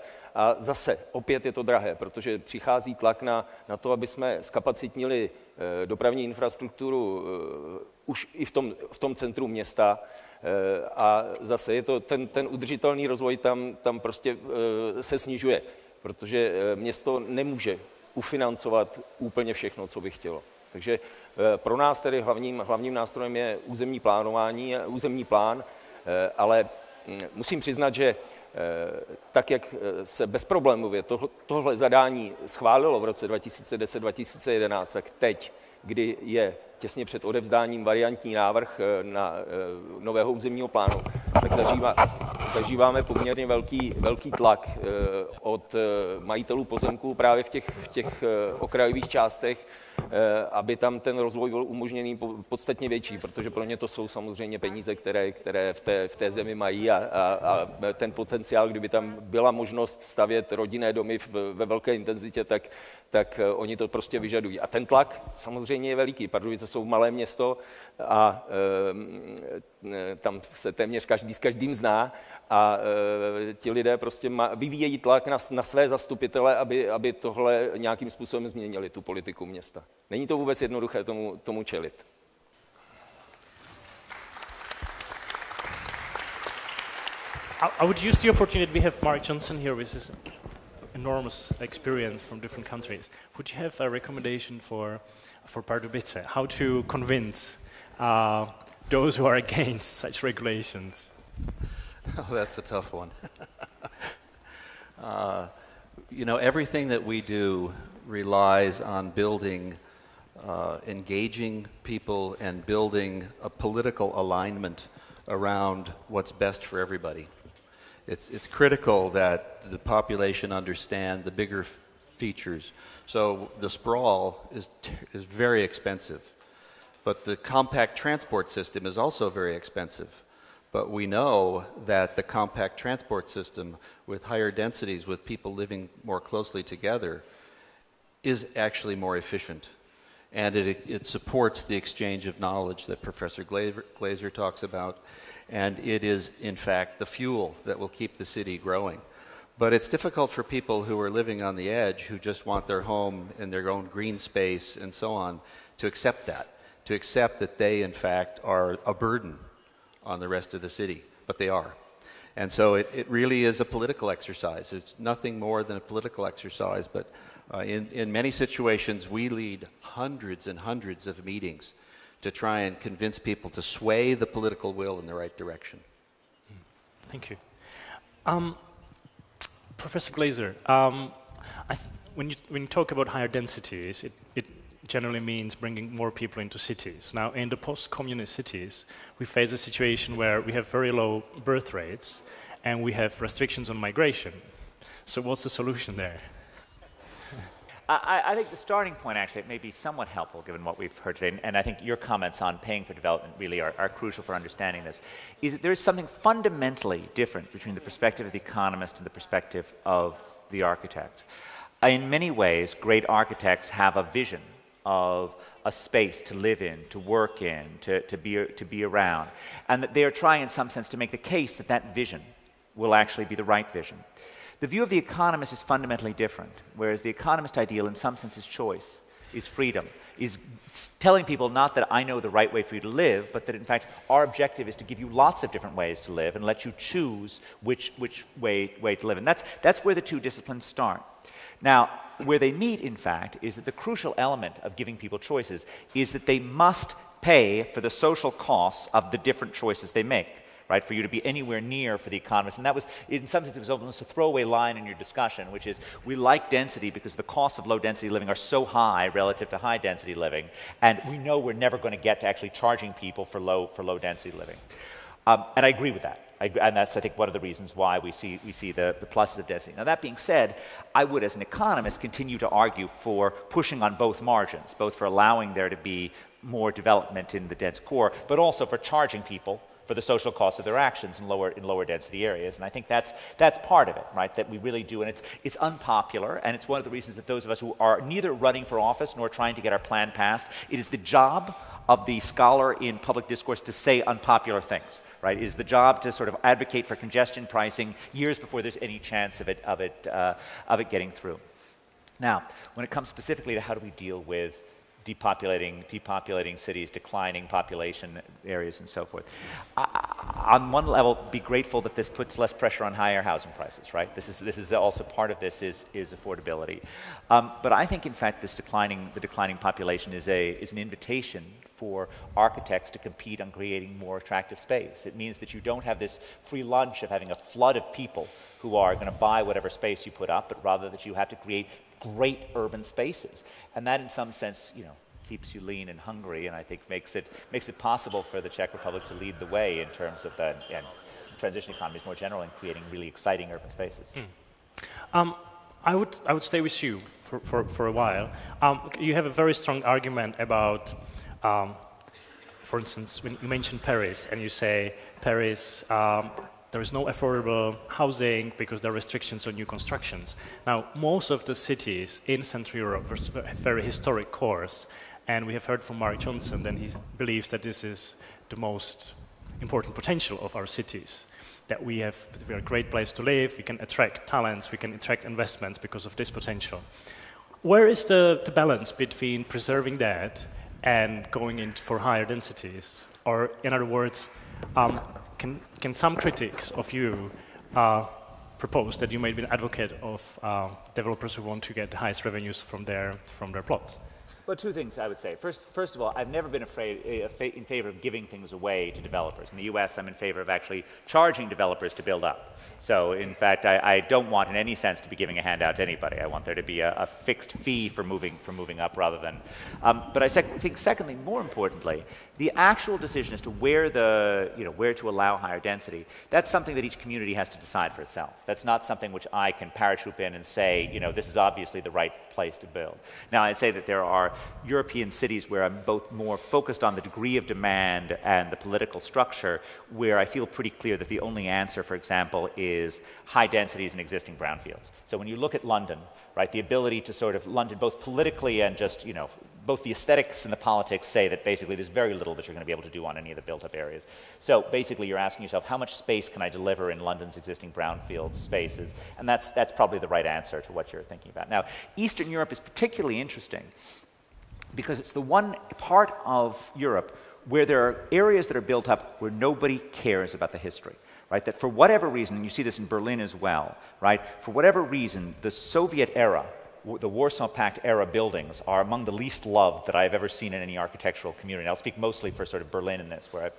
S6: zase opět je to drahé, protože přichází tlak na to, aby jsme zkapacitnili dopravní infrastrukturu už i v tom centru města. A zase je to ten udržitelný rozvoj tam prostě se snižuje, protože město nemůže ufinancovat úplně všechno, co by chtělo. Takže pro nás tedy hlavním nástrojem je územní plánování, územní plán, ale musím přiznat, že tak, jak se bezproblémově tohle zadání schválilo v roce 2010-2011, tak teď, kdy je těsně před odevzdáním variantní návrh nového územního plánu, tak zažíváme poměrně velký tlak od majitelů pozemků právě v těch okrajových částech, aby tam ten rozvoj byl umožněný podstatně větší, protože pro ně to jsou samozřejmě peníze, které v té zemi mají a ten potenciál, kdyby tam byla možnost stavět rodinné domy ve velké intenzitě, tak oni to prostě vyžadují. A ten tlak samozřejmě je veliký. Pardubice jsou malé město a tam se téměř každý s každým zná A ti lidé prostě vyvíjejí tlak na své zastupitele, aby tohle nějakým způsobem změnili, tu politiku města. Není to vůbec jednoduché tomu čelit.
S1: I would use the opportunity. We have Mark Johnson here with his enormous experience from different countries. Would you have a recommendation for Pardubice, how to convince those who are against such regulations?
S3: Oh, that's a tough one. You know, everything that we do relies on building, engaging people and building a political alignment around what's best for everybody. It's critical that the population understand the bigger features. So the sprawl is very expensive, but the compact transport system is also very expensive. But we know that the compact transport system with higher densities, with people living more closely together, is actually more efficient. And it supports the exchange of knowledge that Professor Glaser talks about. And it is, in fact, the fuel that will keep the city growing. But it's difficult for people who are living on the edge, who just want their home and their own green space and so on, to accept that they, in fact, are a burden on the rest of the city, but they are. And so it really is a political exercise. It's nothing more than a political exercise, but in many situations we lead hundreds and hundreds of meetings to try and convince people to sway the political will in the right direction.
S1: Thank you. Professor Glaser, when you talk about higher densities, it generally means bringing more people into cities. Now, in the post-communist cities, we face a situation where we have very low birth rates and we have restrictions on migration. So what's the solution there?
S7: I think the starting point, actually, it may be somewhat helpful given what we've heard today, and I think your comments on paying for development really are crucial for understanding this, is that there is something fundamentally different between the perspective of the economist and the perspective of the architect. In many ways, great architects have a vision of a space to live in, to work in, to be around, and that they are trying in some sense to make the case that that vision will actually be the right vision. The view of the economist is fundamentally different, whereas the economist ideal in some sense is choice, is freedom, is telling people not that I know the right way for you to live, but that in fact our objective is to give you lots of different ways to live and let you choose which way to live. And that's where the two disciplines start. Now, where they meet, in fact, is that the crucial element of giving people choices is that they must pay for the social costs of the different choices they make. Right, for you to be anywhere near for the economist. And that was, in some sense, it was almost a throwaway line in your discussion, which is we like density because the costs of low density living are so high relative to high density living, and we know we're never going to get to actually charging people for low density living. And I agree with that. And that's, I think, one of the reasons why we see the pluses of density. Now, that being said, I would, as an economist, continue to argue for pushing on both margins, both for allowing there to be more development in the dense core, but also for charging people for the social costs of their actions in lower density areas. And I think that's part of it, right, that we really do. And it's unpopular, and it's one of the reasons that those of us who are neither running for office nor trying to get our plan passed, it is the job of the scholar in public discourse to say unpopular things, right? It is the job to sort of advocate for congestion pricing years before there's any chance of it getting through. Now, when it comes specifically to how do we deal with depopulating cities, declining population areas, and so forth. On one level, be grateful that this puts less pressure on higher housing prices, right? This is also part of this is affordability. But I think, in fact, the declining population is an invitation for architects to compete on creating more attractive space. It means that you don't have this free lunch of having a flood of people who are going to buy whatever space you put up, but rather that you have to create great urban spaces. And that in some sense, you know, keeps you lean and hungry, and I think makes it possible for the Czech Republic to lead the way in terms of and transition economies more general in creating really exciting urban spaces.
S1: I would stay with you for a while. You have a very strong argument about, for instance, when you mentioned Paris and you say Paris, there is no affordable housing because there are restrictions on new constructions. Now, most of the cities in Central Europe have very historic cores, and we have heard from Mark Johnson that he believes that this is the most important potential of our cities. that we're a great place to live, we can attract talents, we can attract investments because of this potential. Where is the balance between preserving that and going in for higher densities? Or in other words, can some critics of you propose that you may be an advocate of developers who want to get the highest revenues from their plots?
S7: Well, two things I would say. First of all, I've never been in favor of giving things away to developers. In the US, I'm in favor of actually charging developers to build up. So, in fact, I don't want in any sense to be giving a handout to anybody. I want there to be a fixed fee for moving up rather than... but I think, secondly, more importantly, the actual decision as to where to allow higher density, that's something that each community has to decide for itself. That's not something which I can paratroop in and say, this is obviously the right place to build. Now, I'd say that there are European cities where I'm both more focused on the degree of demand and the political structure, where I feel pretty clear that the only answer, for example, is high densities in existing brownfields. So when you look at London, right, the ability to sort of London, both politically and just, both the aesthetics and the politics say that basically there's very little that you're going to be able to do on any of the built-up areas. So basically you're asking yourself, how much space can I deliver in London's existing brownfield spaces? And that's probably the right answer to what you're thinking about. Now, Eastern Europe is particularly interesting because it's the one part of Europe where there are areas that are built up where nobody cares about the history. Right, that for whatever reason, and you see this in Berlin as well, right, for whatever reason, the Soviet era, the Warsaw Pact era buildings are among the least loved that I've ever seen in any architectural community. I'll speak mostly for sort of Berlin in this, where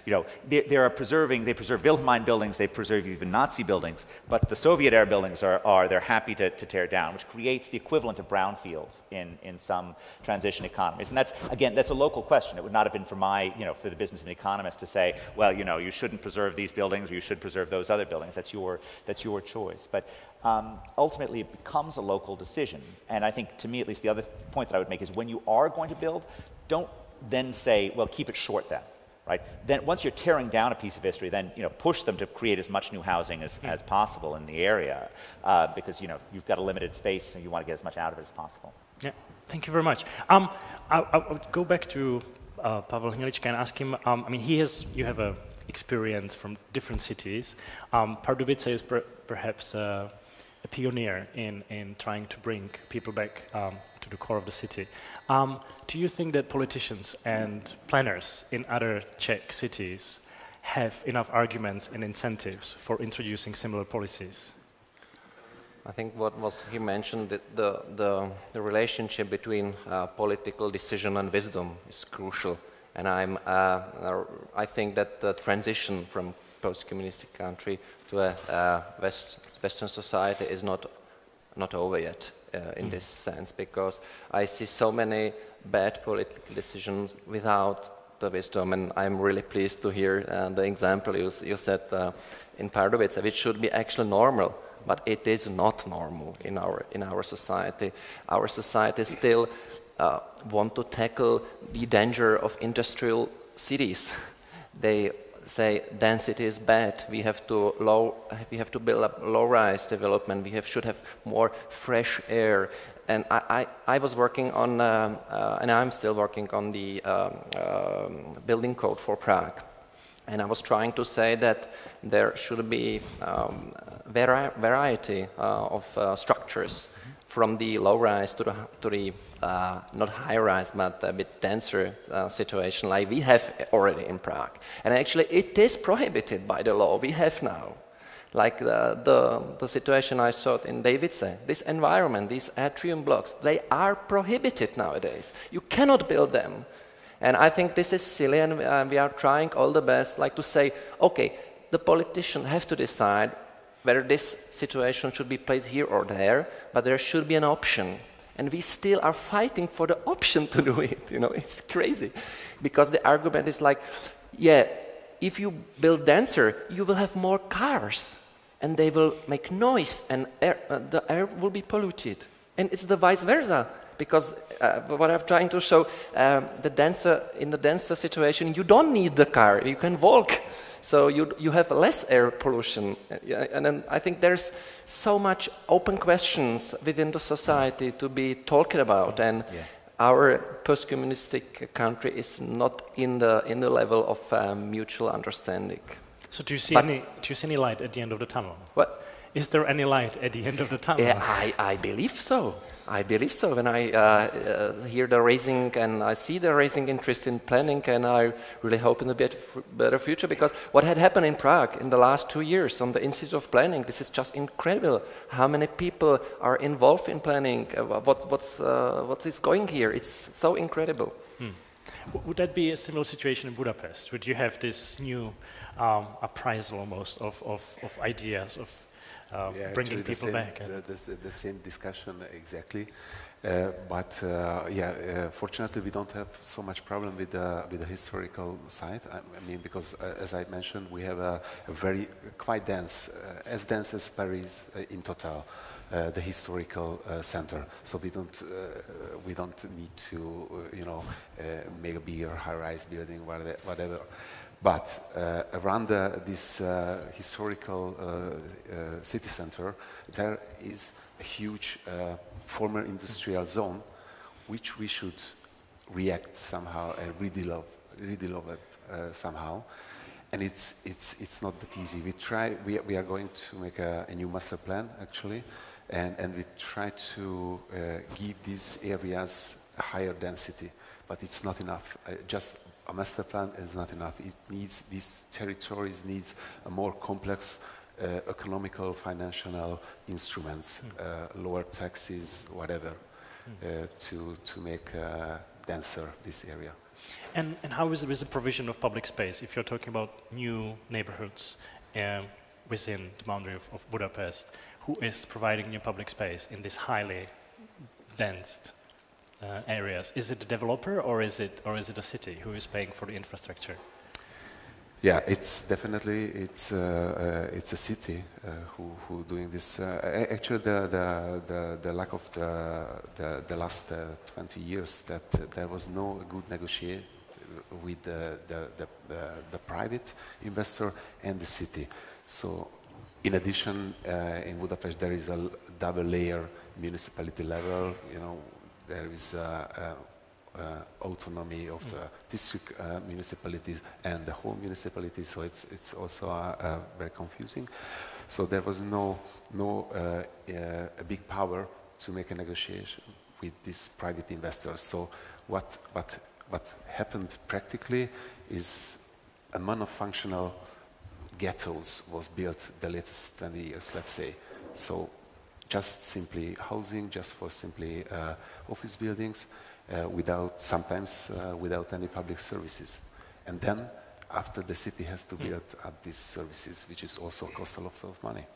S7: they preserve Wilhelmine buildings, they preserve even Nazi buildings, but the Soviet era buildings they're happy to tear down, which creates the equivalent of brownfields in some transition economies. And that's a local question. It would not have been for for the business of an economist to say, well, you shouldn't preserve these buildings or you should preserve those other buildings. That's your choice. But ultimately, it becomes a local decision. And I think, to me at least, the other point that I would make is when you are going to build, don't then say, well, keep it short then, right? Then once you're tearing down a piece of history, then push them to create as much new housing as possible in the area because you've got a limited space and you want to get as much out of it as possible.
S1: Yeah, thank you very much. I would go back to Pavel Hnilička and ask him, you have a experience from different cities. Pardubice is perhaps a pioneer in trying to bring people back to the core of the city. Do you think that politicians and planners in other Czech cities have enough arguments and incentives for introducing similar policies?
S2: I think what he mentioned, the relationship between political decision and wisdom is crucial. And I think that the transition from post-communistic country to a Western society is not over yet in this sense, because I see so many bad political decisions without the wisdom, and I'm really pleased to hear the example you said in Pardubice, which should be actually normal, but it is not normal in our society. Our society still want to tackle the danger of industrial cities. They say density is bad. We have to build up low-rise development. We should have more fresh air. And I was working on, and I'm still working on the building code for Prague. And I was trying to say that there should be variety of structures, from the low-rise to the not high-rise, but a bit denser situation like we have already in Prague. And actually it is prohibited by the law we have now. Like the situation I saw in Davice, this environment, these atrium blocks, they are prohibited nowadays. You cannot build them. And I think this is silly, and we are trying all the best, like to say, okay, the politicians have to decide whether this situation should be placed here or there, but there should be an option. And we still are fighting for the option to do it. It's crazy. Because the argument is like, yeah, if you build denser, you will have more cars, and they will make noise, and the air will be polluted. And it's the vice versa. Because what I'm trying to show, in the denser situation, you don't need the car, you can walk. So you have less air pollution. And then I think there's so much open questions within the society to be talking about. And our post-communistic country is not in the level of mutual understanding.
S1: So do you see any light at the end of the tunnel?
S2: What?
S1: Is there any light at the end of the tunnel?
S2: Yeah, I believe so. I believe so. When I hear the rising and I see the rising interest in planning, and I really hope in a better future, because what had happened in Prague in the last 2 years on the Institute of Planning, this is just incredible. How many people are involved in planning? What is going here? It's so incredible.
S1: Would that be a similar situation in Budapest? Would you have this new appraisal almost of ideas of bringing people back?
S5: The same discussion exactly, fortunately we don't have so much problem with the historical site. I mean, because as I mentioned, we have a very quite dense, as dense as Paris in total, the historical center. So we don't need to make a bigger high-rise building, whatever. But around this historical city center, there is a huge former industrial zone, which we should react somehow and redevelop it somehow. And it's not that easy. We are going to make a new master plan actually, and we try to give these areas a higher density, but it's not enough. Just a master plan is not enough. It needs, these territories needs a more complex economical, financial instruments, lower taxes, whatever, to make denser this area.
S1: And how is it with the provision of public space? If you're talking about new neighborhoods within the boundary of Budapest, who is providing new public space in this highly dense areas? Is it the developer or is it a city who is paying for the infrastructure?
S5: Yeah, it's definitely it's a city who doing this. Actually, the lack of the last 20 years that there was no good negotiation with the private investor and the city. So, in addition, in Budapest there is a double layer municipality level. There is autonomy of the district municipalities and the whole municipality, so it's also very confusing. So there was no a big power to make a negotiation with these private investors. So what happened practically is a monofunctional ghettos was built the latest 20 years, let's say. So just simply housing, just for simply office buildings, sometimes without any public services. And then after the city has to build up these services, which is also cost a lot of money.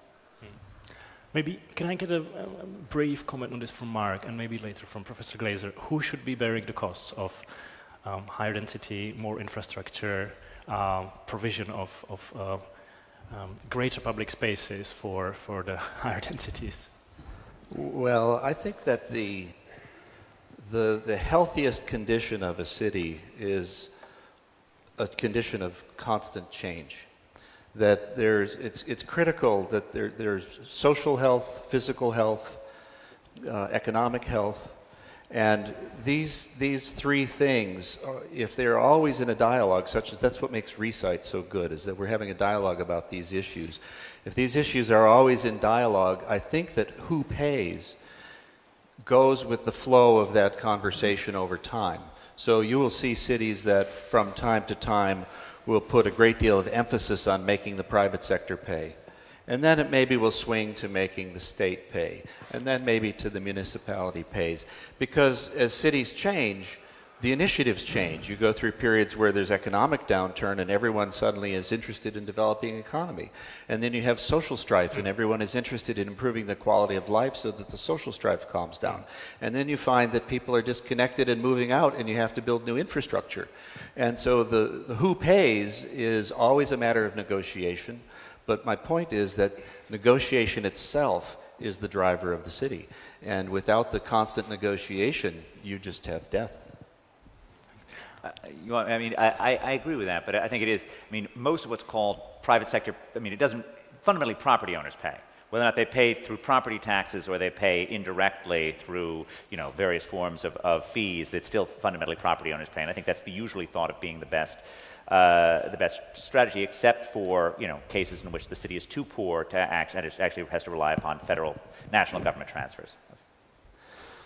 S1: Maybe, can I get a brief comment on this from Mark and maybe later from Professor Glaser? Who should be bearing the costs of higher density, more infrastructure, provision of greater public spaces for the higher densities?
S3: Well, I think that the healthiest condition of a city is a condition of constant change. That it's critical that there's social health, physical health, economic health, and these three things, if they're always in a dialogue, that's what makes reSITE so good, is that we're having a dialogue about these issues. If these issues are always in dialogue, I think that who pays goes with the flow of that conversation over time. So you will see cities that from time to time will put a great deal of emphasis on making the private sector pay. And then it maybe will swing to making the state pay. And then maybe to the municipality pays. Because as cities change, the initiatives change. You go through periods where there's economic downturn and everyone suddenly is interested in developing economy. And then you have social strife and everyone is interested in improving the quality of life so that the social strife calms down. And then you find that people are disconnected and moving out and you have to build new infrastructure. And so the who pays is always a matter of negotiation. But my point is that negotiation itself is the driver of the city. And without the constant negotiation, you just have death.
S7: I agree with that, but I think it is. I mean, most of what's called private sector, it doesn't, fundamentally property owners pay. Whether or not they pay through property taxes or they pay indirectly through, various forms of fees, it's still fundamentally property owners pay. And I think that's usually thought of being the best the best strategy, except for cases in which the city is too poor to act and it actually has to rely upon national government transfers.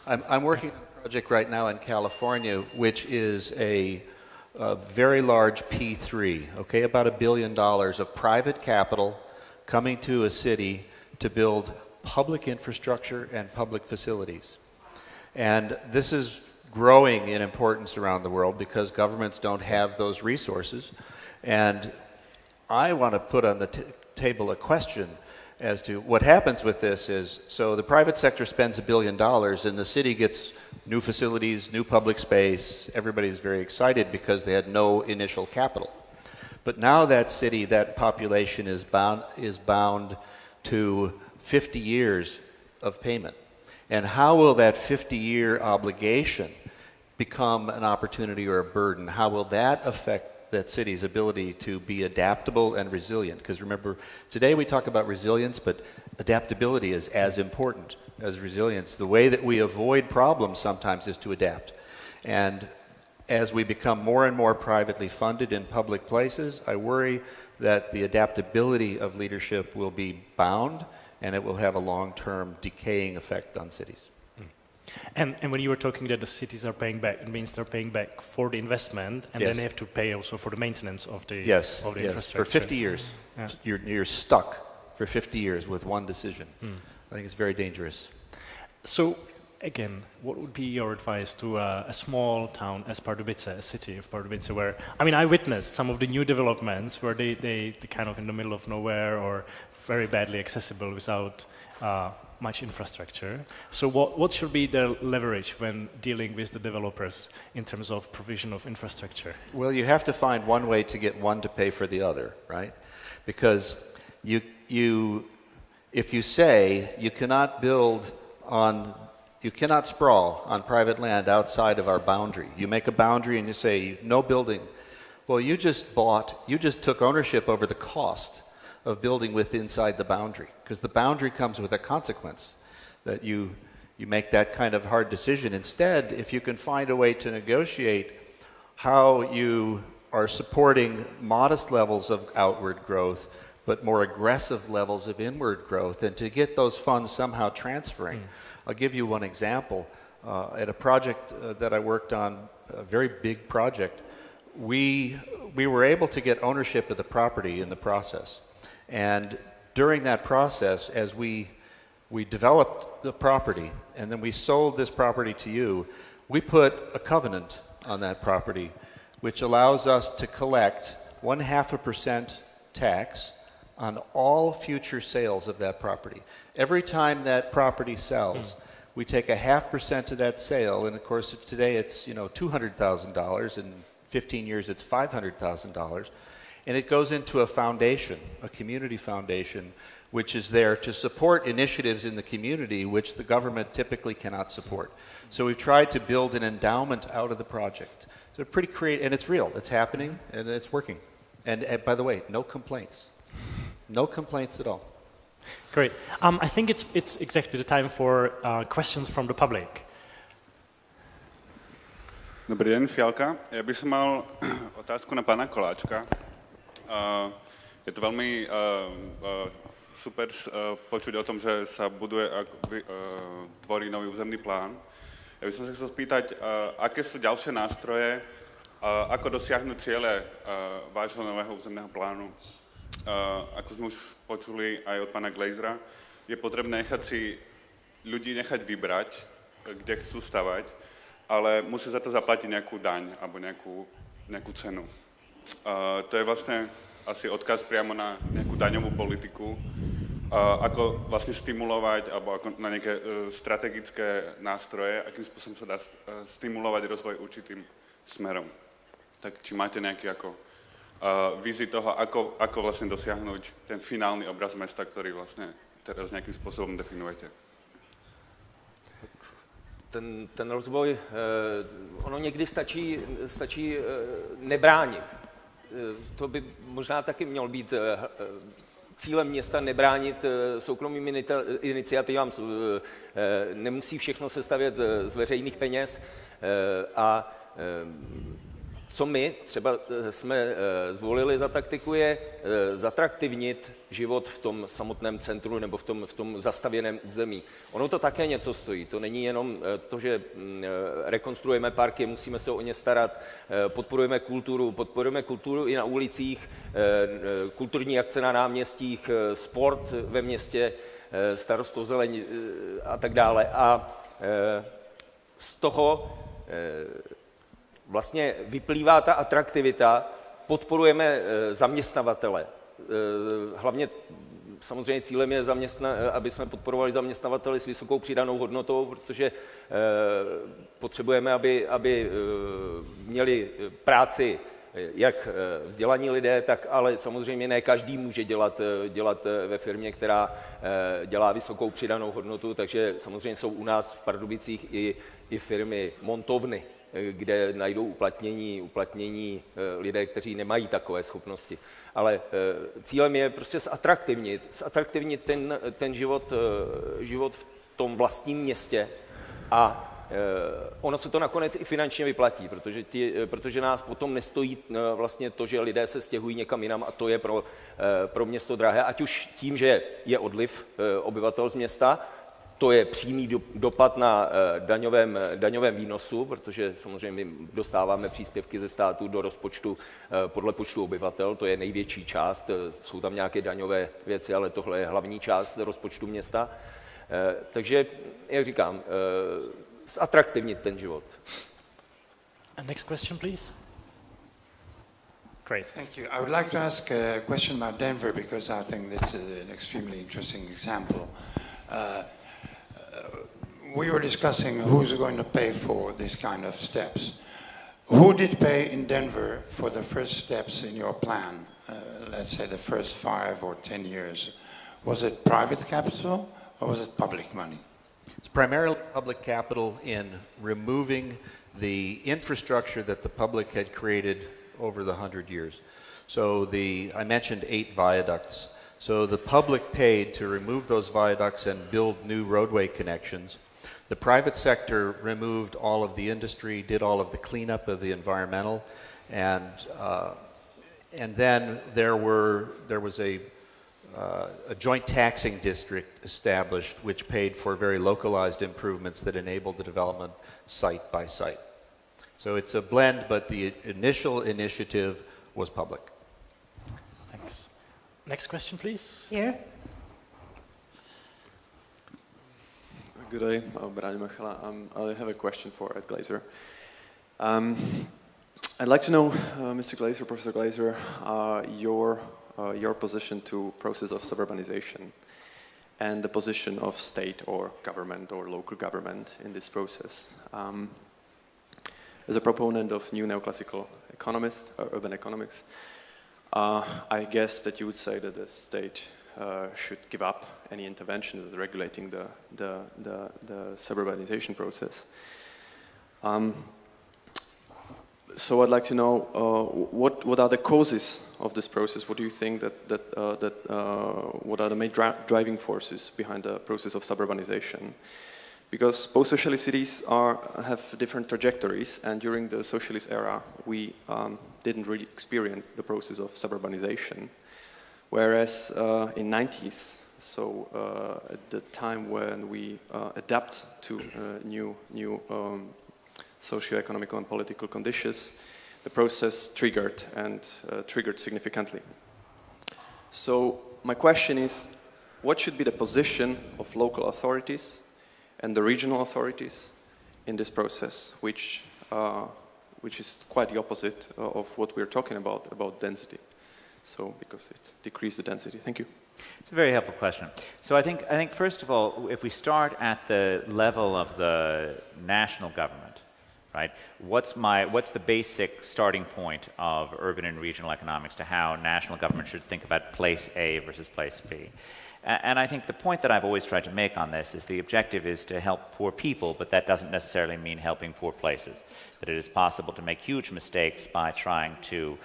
S3: I'm working on a project right now in California, which is a very large P3, okay, about $1 billion of private capital coming to a city to build public infrastructure and public facilities. And this is growing in importance around the world because governments don't have those resources. And I want to put on the table a question as to what happens with this is, so the private sector spends $1 billion and the city gets new facilities, new public space. Everybody's very excited because they had no initial capital. But now that city, that population is bound to 50 years of payment. And how will that 50-year obligation become an opportunity or a burden? How will that affect that city's ability to be adaptable and resilient? Because remember, today we talk about resilience, but adaptability is as important as resilience. The way that we avoid problems sometimes is to adapt. And as we become more and more privately funded in public places, I worry that the adaptability of leadership will be bound and it will have a long-term decaying effect on cities.
S1: And when you were talking that the cities are paying back, it means they're paying back for the investment, and then they have to pay also for the maintenance of the, of the infrastructure.
S3: For 50 years. Yeah. You're stuck for 50 years with one decision. I think it's very dangerous.
S1: So, again, what would be your advice to a small town as Pardubice, a city of Pardubice, where, I mean, I witnessed some of the new developments where they kind of in the middle of nowhere or very badly accessible without much infrastructure. So what should be the leverage when dealing with the developers in terms of provision of infrastructure?
S3: Well, you have to find one way to get one to pay for the other, right? Because if you say you cannot you cannot sprawl on private land outside of our boundary. You make a boundary and you say no building. Well, you just took ownership over the cost of building inside the boundary, because the boundary comes with a consequence that you make that kind of hard decision. Instead, if you can find a way to negotiate how you are supporting modest levels of outward growth, but more aggressive levels of inward growth, and to get those funds somehow transferring. I'll give you one example. At a project that I worked on, a very big project, we were able to get ownership of the property in the process. And during that process, as we developed the property and then we sold this property to you, we put a covenant on that property which allows us to collect 0.5% tax on all future sales of that property. Every time that property sells, we take 0.5% of that sale, and of course if today it's $200,000, in 15 years it's $500,000. And it goes into a foundation, a community foundation, which is there to support initiatives in the community which the government typically cannot support. So we've tried to build an endowment out of the project. So pretty creative, and it's real, it's happening, and it's working. And by the way, no complaints. No complaints at all.
S1: Great. I think it's exactly the time for questions from the public.
S8: Dobrý den, Fialka. Ja by som mal otázku na pána Koláčka. Je to veľmi super počuť o tom, že sa buduje a tvorí nový územný plán. Ja by som sa chcel spýtať, aké sú ďalšie nástroje, ako dosiahnuť ciele vášho nového územného plánu. Ako sme už počuli aj od pána Glazera, je potrebné ľudí nechať vybrať, kde chcú stavať, ale musí za to zaplatiť nejakú daň alebo nejakú cenu. To je vlastne asi odkaz priamo na nejakú daňovú politiku, ako vlastne stimulovať alebo ako na nejaké strategické nástroje, akým spôsobom sa dá stimulovať rozvoj určitým smerom. Tak či máte nejaký vízi toho, ako vlastne dosiahnuť ten finálny obraz mesta, ktorý vlastne teraz nejakým spôsobom definujete?
S6: Ten rozvoj, ono někdy stačí nebránit. To by možná taky mělo být cílem města, nebránit soukromým iniciativám. Nemusí všechno se stavět z veřejných peněz. A co my třeba jsme zvolili za taktiku, je zatraktivnit život v tom samotném centru nebo v tom zastavěném území. Ono to také něco stojí. To není jenom to, že rekonstruujeme parky, musíme se o ně starat, podporujeme kulturu i na ulicích, kulturní akce na náměstích, sport ve městě, starost o zeleň a tak dále. A z toho vlastně vyplývá ta atraktivita, podporujeme zaměstnavatele. Hlavně samozřejmě cílem je, aby jsme podporovali zaměstnavateli s vysokou přidanou hodnotou, protože potřebujeme, aby měli práci jak vzdělaní lidé, tak ale samozřejmě ne každý může dělat ve firmě, která dělá vysokou přidanou hodnotu, takže samozřejmě jsou u nás v Pardubicích i firmy montovny, kde najdou uplatnění lidé, kteří nemají takové schopnosti. Ale cílem je prostě zatraktivnit ten život v tom vlastním městě a ono se to nakonec i finančně vyplatí, protože nás potom nestojí vlastně to, že lidé se stěhují někam jinam a to je pro město drahé, ať už tím, že je odliv obyvatel z města, to je přímý dopad na daňovém výnosu, protože samozřejmě my dostáváme příspěvky ze státu do rozpočtu podle počtu obyvatel, to je největší část, jsou tam nějaké daňové věci, ale tohle je hlavní část rozpočtu města. Takže, jak říkám, zatraktivnit ten život.
S1: And next question, please. Great.
S9: Thank you. I would like to ask a question about Denver because I think this is an extremely interesting example. We were discussing who's going to pay for this kind of steps. Who did pay in Denver for the first steps in your plan? Let's say the first 5 or 10 years. Was it private capital or was it public money?
S3: It's primarily public capital in removing the infrastructure that the public had created over the 100 years. So I mentioned 8 viaducts. So the public paid to remove those viaducts and build new roadway connections. The private sector removed all of the industry, did all of the cleanup of the environmental, and then there was a joint taxing district established which paid for very localized improvements that enabled the development site by site. So it's a blend, but the initial initiative was public.
S1: Thanks. Next question, please.
S10: Here.
S11: Good day, I'm Brad Machala. I have a question for Ed Glazer. I'd like to know, Mr. Glazer, Professor Glazer, your position to process of suburbanization and the position of state or government or local government in this process. As a proponent of new neoclassical economists, urban economics, I guess that you would say that the state should give up any intervention in regulating the suburbanization process. So I'd like to know what are the causes of this process? What do you think what are the main driving forces behind the process of suburbanization? Because both socialist cities have different trajectories, and during the socialist era, we didn't really experience the process of suburbanization. Whereas in 90s, so at the time when we adapt to new socio-economical and political conditions, the process triggered significantly. So my question is, what should be the position of local authorities and the regional authorities in this process, which is quite the opposite of what we're talking about density? So, because it decreased the density. Thank you.
S7: It's a very helpful question. So I think first of all, if we start at the level of the national government, right? What's the basic starting point of urban and regional economics to how national government should think about place A versus place B? And I think the point that I've always tried to make on this is the objective is to help poor people, but that doesn't necessarily mean helping poor places. That it is possible to make huge mistakes by trying to,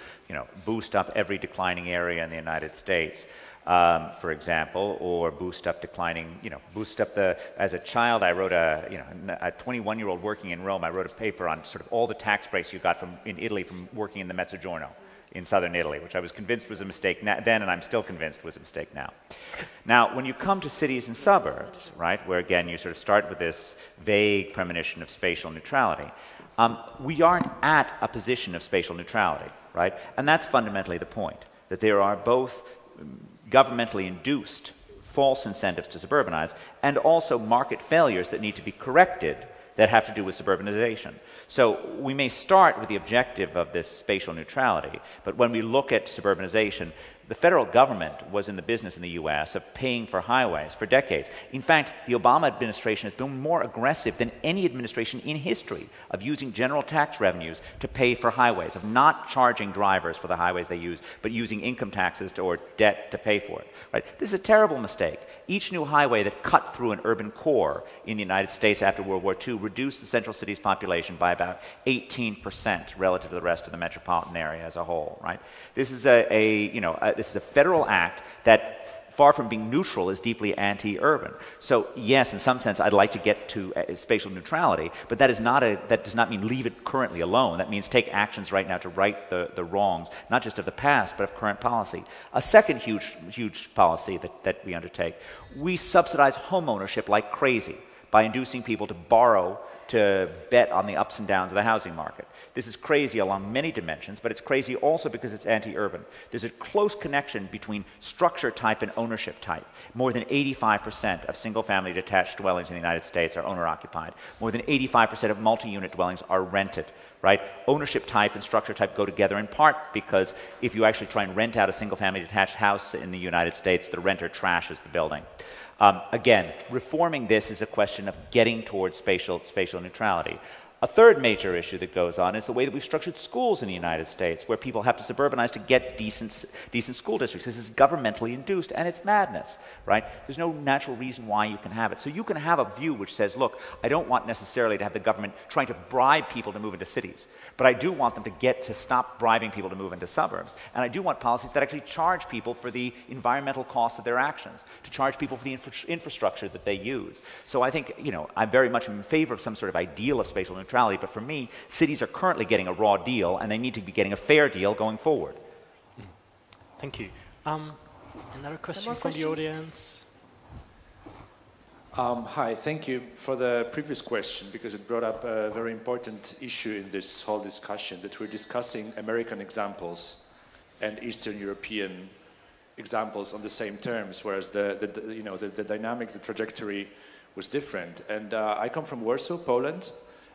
S7: boost up every declining area in the United States. for example, or boost up declining, boost up as a child, I wrote a 21-year-old working in Rome, I wrote a paper on sort of all the tax breaks you got in Italy from working in the Mezzogiorno in southern Italy, which I was convinced was a mistake then, and I'm still convinced was a mistake now. Now, when you come to cities and suburbs, right, where again you sort of start with this vague premonition of spatial neutrality, we aren't at a position of spatial neutrality, right? And that's fundamentally the point, that there are both governmentally induced false incentives to suburbanize and also market failures that need to be corrected that have to do with suburbanization. So we may start with the objective of this spatial neutrality, but when we look at suburbanization, the federal government was in the business in the US of paying for highways for decades. In fact, the Obama administration has been more aggressive than any administration in history of using general tax revenues to pay for highways, of not charging drivers for the highways they use, but using income taxes or debt to pay for it. Right? This is a terrible mistake. Each new highway that cut through an urban core in the United States after World War II reduced the central city's population by about 18% relative to the rest of the metropolitan area as a whole. Right? This is this is a federal act that, far from being neutral, is deeply anti-urban. So yes, in some sense, I'd like to get to spatial neutrality, but that does not mean leave it currently alone. That means take actions right now to right the wrongs, not just of the past, but of current policy. A second huge policy that we undertake, we subsidize home ownership like crazy by inducing people to borrow to bet on the ups and downs of the housing market. This is crazy along many dimensions, but it's crazy also because it's anti-urban. There's a close connection between structure type and ownership type. More than 85% of single-family detached dwellings in the United States are owner-occupied. More than 85% of multi-unit dwellings are rented. Right? Ownership type and structure type go together in part because if you actually try and rent out a single-family detached house in the United States, the renter trashes the building. Again, reforming this is a question of getting towards spatial neutrality. A third major issue that goes on is the way that we've structured schools in the United States, where people have to suburbanize to get decent school districts. This is governmentally induced, and it's madness, right? There's no natural reason why you can have it. So you can have a view which says, look, I don't want necessarily to have the government trying to bribe people to move into cities, but I do want them to stop bribing people to move into suburbs. And I do want policies that actually charge people for the environmental costs of their actions, to charge people for the infrastructure that they use. So I think, I'm very much in favor of some sort of ideal of spatial neutrality, but for me, cities are currently getting a raw deal, and they need to be getting a fair deal going forward.
S1: Thank you. Another question from the audience?
S10: Hi, thank you for the previous question, because it brought up a very important issue in this whole discussion, that we're discussing American examples and Eastern European examples on the same terms, whereas the dynamics, the trajectory was different. And I come from Warsaw, Poland,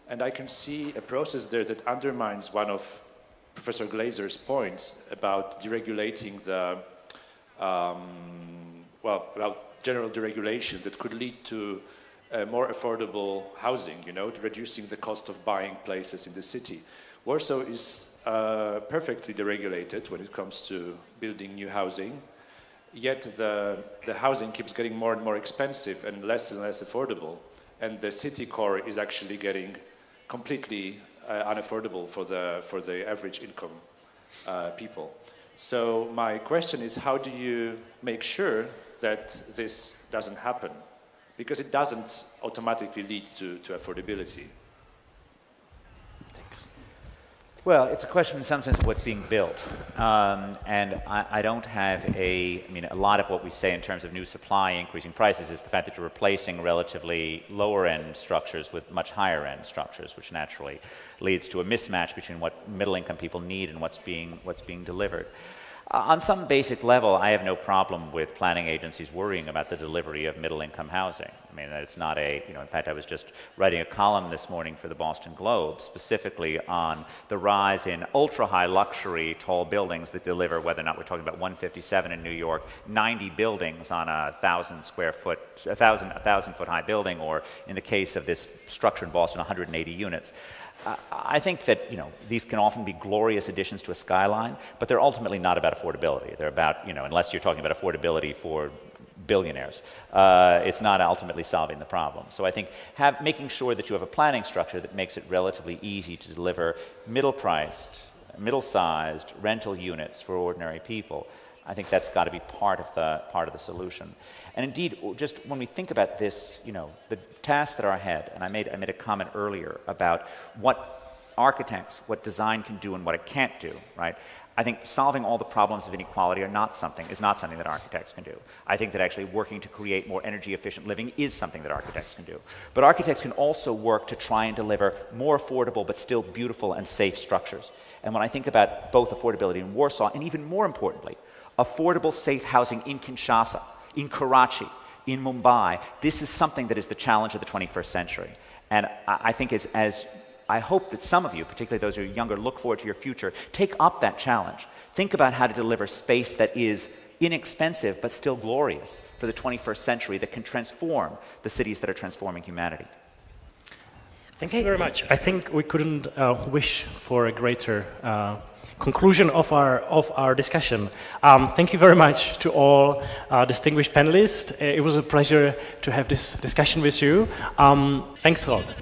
S10: and I can see a process there that undermines one of Professor Glazer's points about deregulating the, about general deregulation that could lead to more affordable housing, reducing the cost of buying places in the city. Warsaw is perfectly deregulated when it comes to building new housing, yet the housing keeps getting more and more expensive and less affordable, and the city core is actually getting completely unaffordable for the average income people. So my question is, how do you make sure that this doesn't happen? Because it doesn't automatically lead to affordability.
S1: Thanks.
S7: Well, it's a question in some sense of what's being built. And I don't have a lot of what we say in terms of new supply increasing prices is the fact that you're replacing relatively lower end structures with much higher end structures, which naturally leads to a mismatch between what middle income people need and what's being delivered. On some basic level, I have no problem with planning agencies worrying about the delivery of middle-income housing. I mean, it's not in fact, I was just writing a column this morning for the Boston Globe specifically on the rise in ultra-high luxury tall buildings that deliver, whether or not we're talking about 157 in New York, 90 buildings on a 1,000-foot high building, or in the case of this structure in Boston, 180 units. I think that these can often be glorious additions to a skyline, but they're ultimately not about affordability. They're about, unless you're talking about affordability for billionaires, it's not ultimately solving the problem. So I think making sure that you have a planning structure that makes it relatively easy to deliver middle-priced, middle-sized rental units for ordinary people I think that's got to be part of the solution. And indeed, just when we think about this, you know, the tasks that are ahead, and I made a comment earlier about what architects, what design can do and what it can't do, right? I think solving all the problems of inequality is not something that architects can do. I think that actually working to create more energy efficient living is something that architects can do. But architects can also work to try and deliver more affordable but still beautiful and safe structures. And when I think about both affordability in Warsaw and even more importantly, affordable safe housing in Kinshasa, in Karachi, in Mumbai, this is something that is the challenge of the 21st century. And I think as I hope that some of you, particularly those who are younger, look forward to your future, take up that challenge. Think about how to deliver space that is inexpensive but still glorious for the 21st century that can transform the cities that are transforming humanity.
S1: Thank you very much. I think we couldn't wish for a greater conclusion of our discussion. Thank you very much to all distinguished panelists. It was a pleasure to have this discussion with you. Thanks a lot.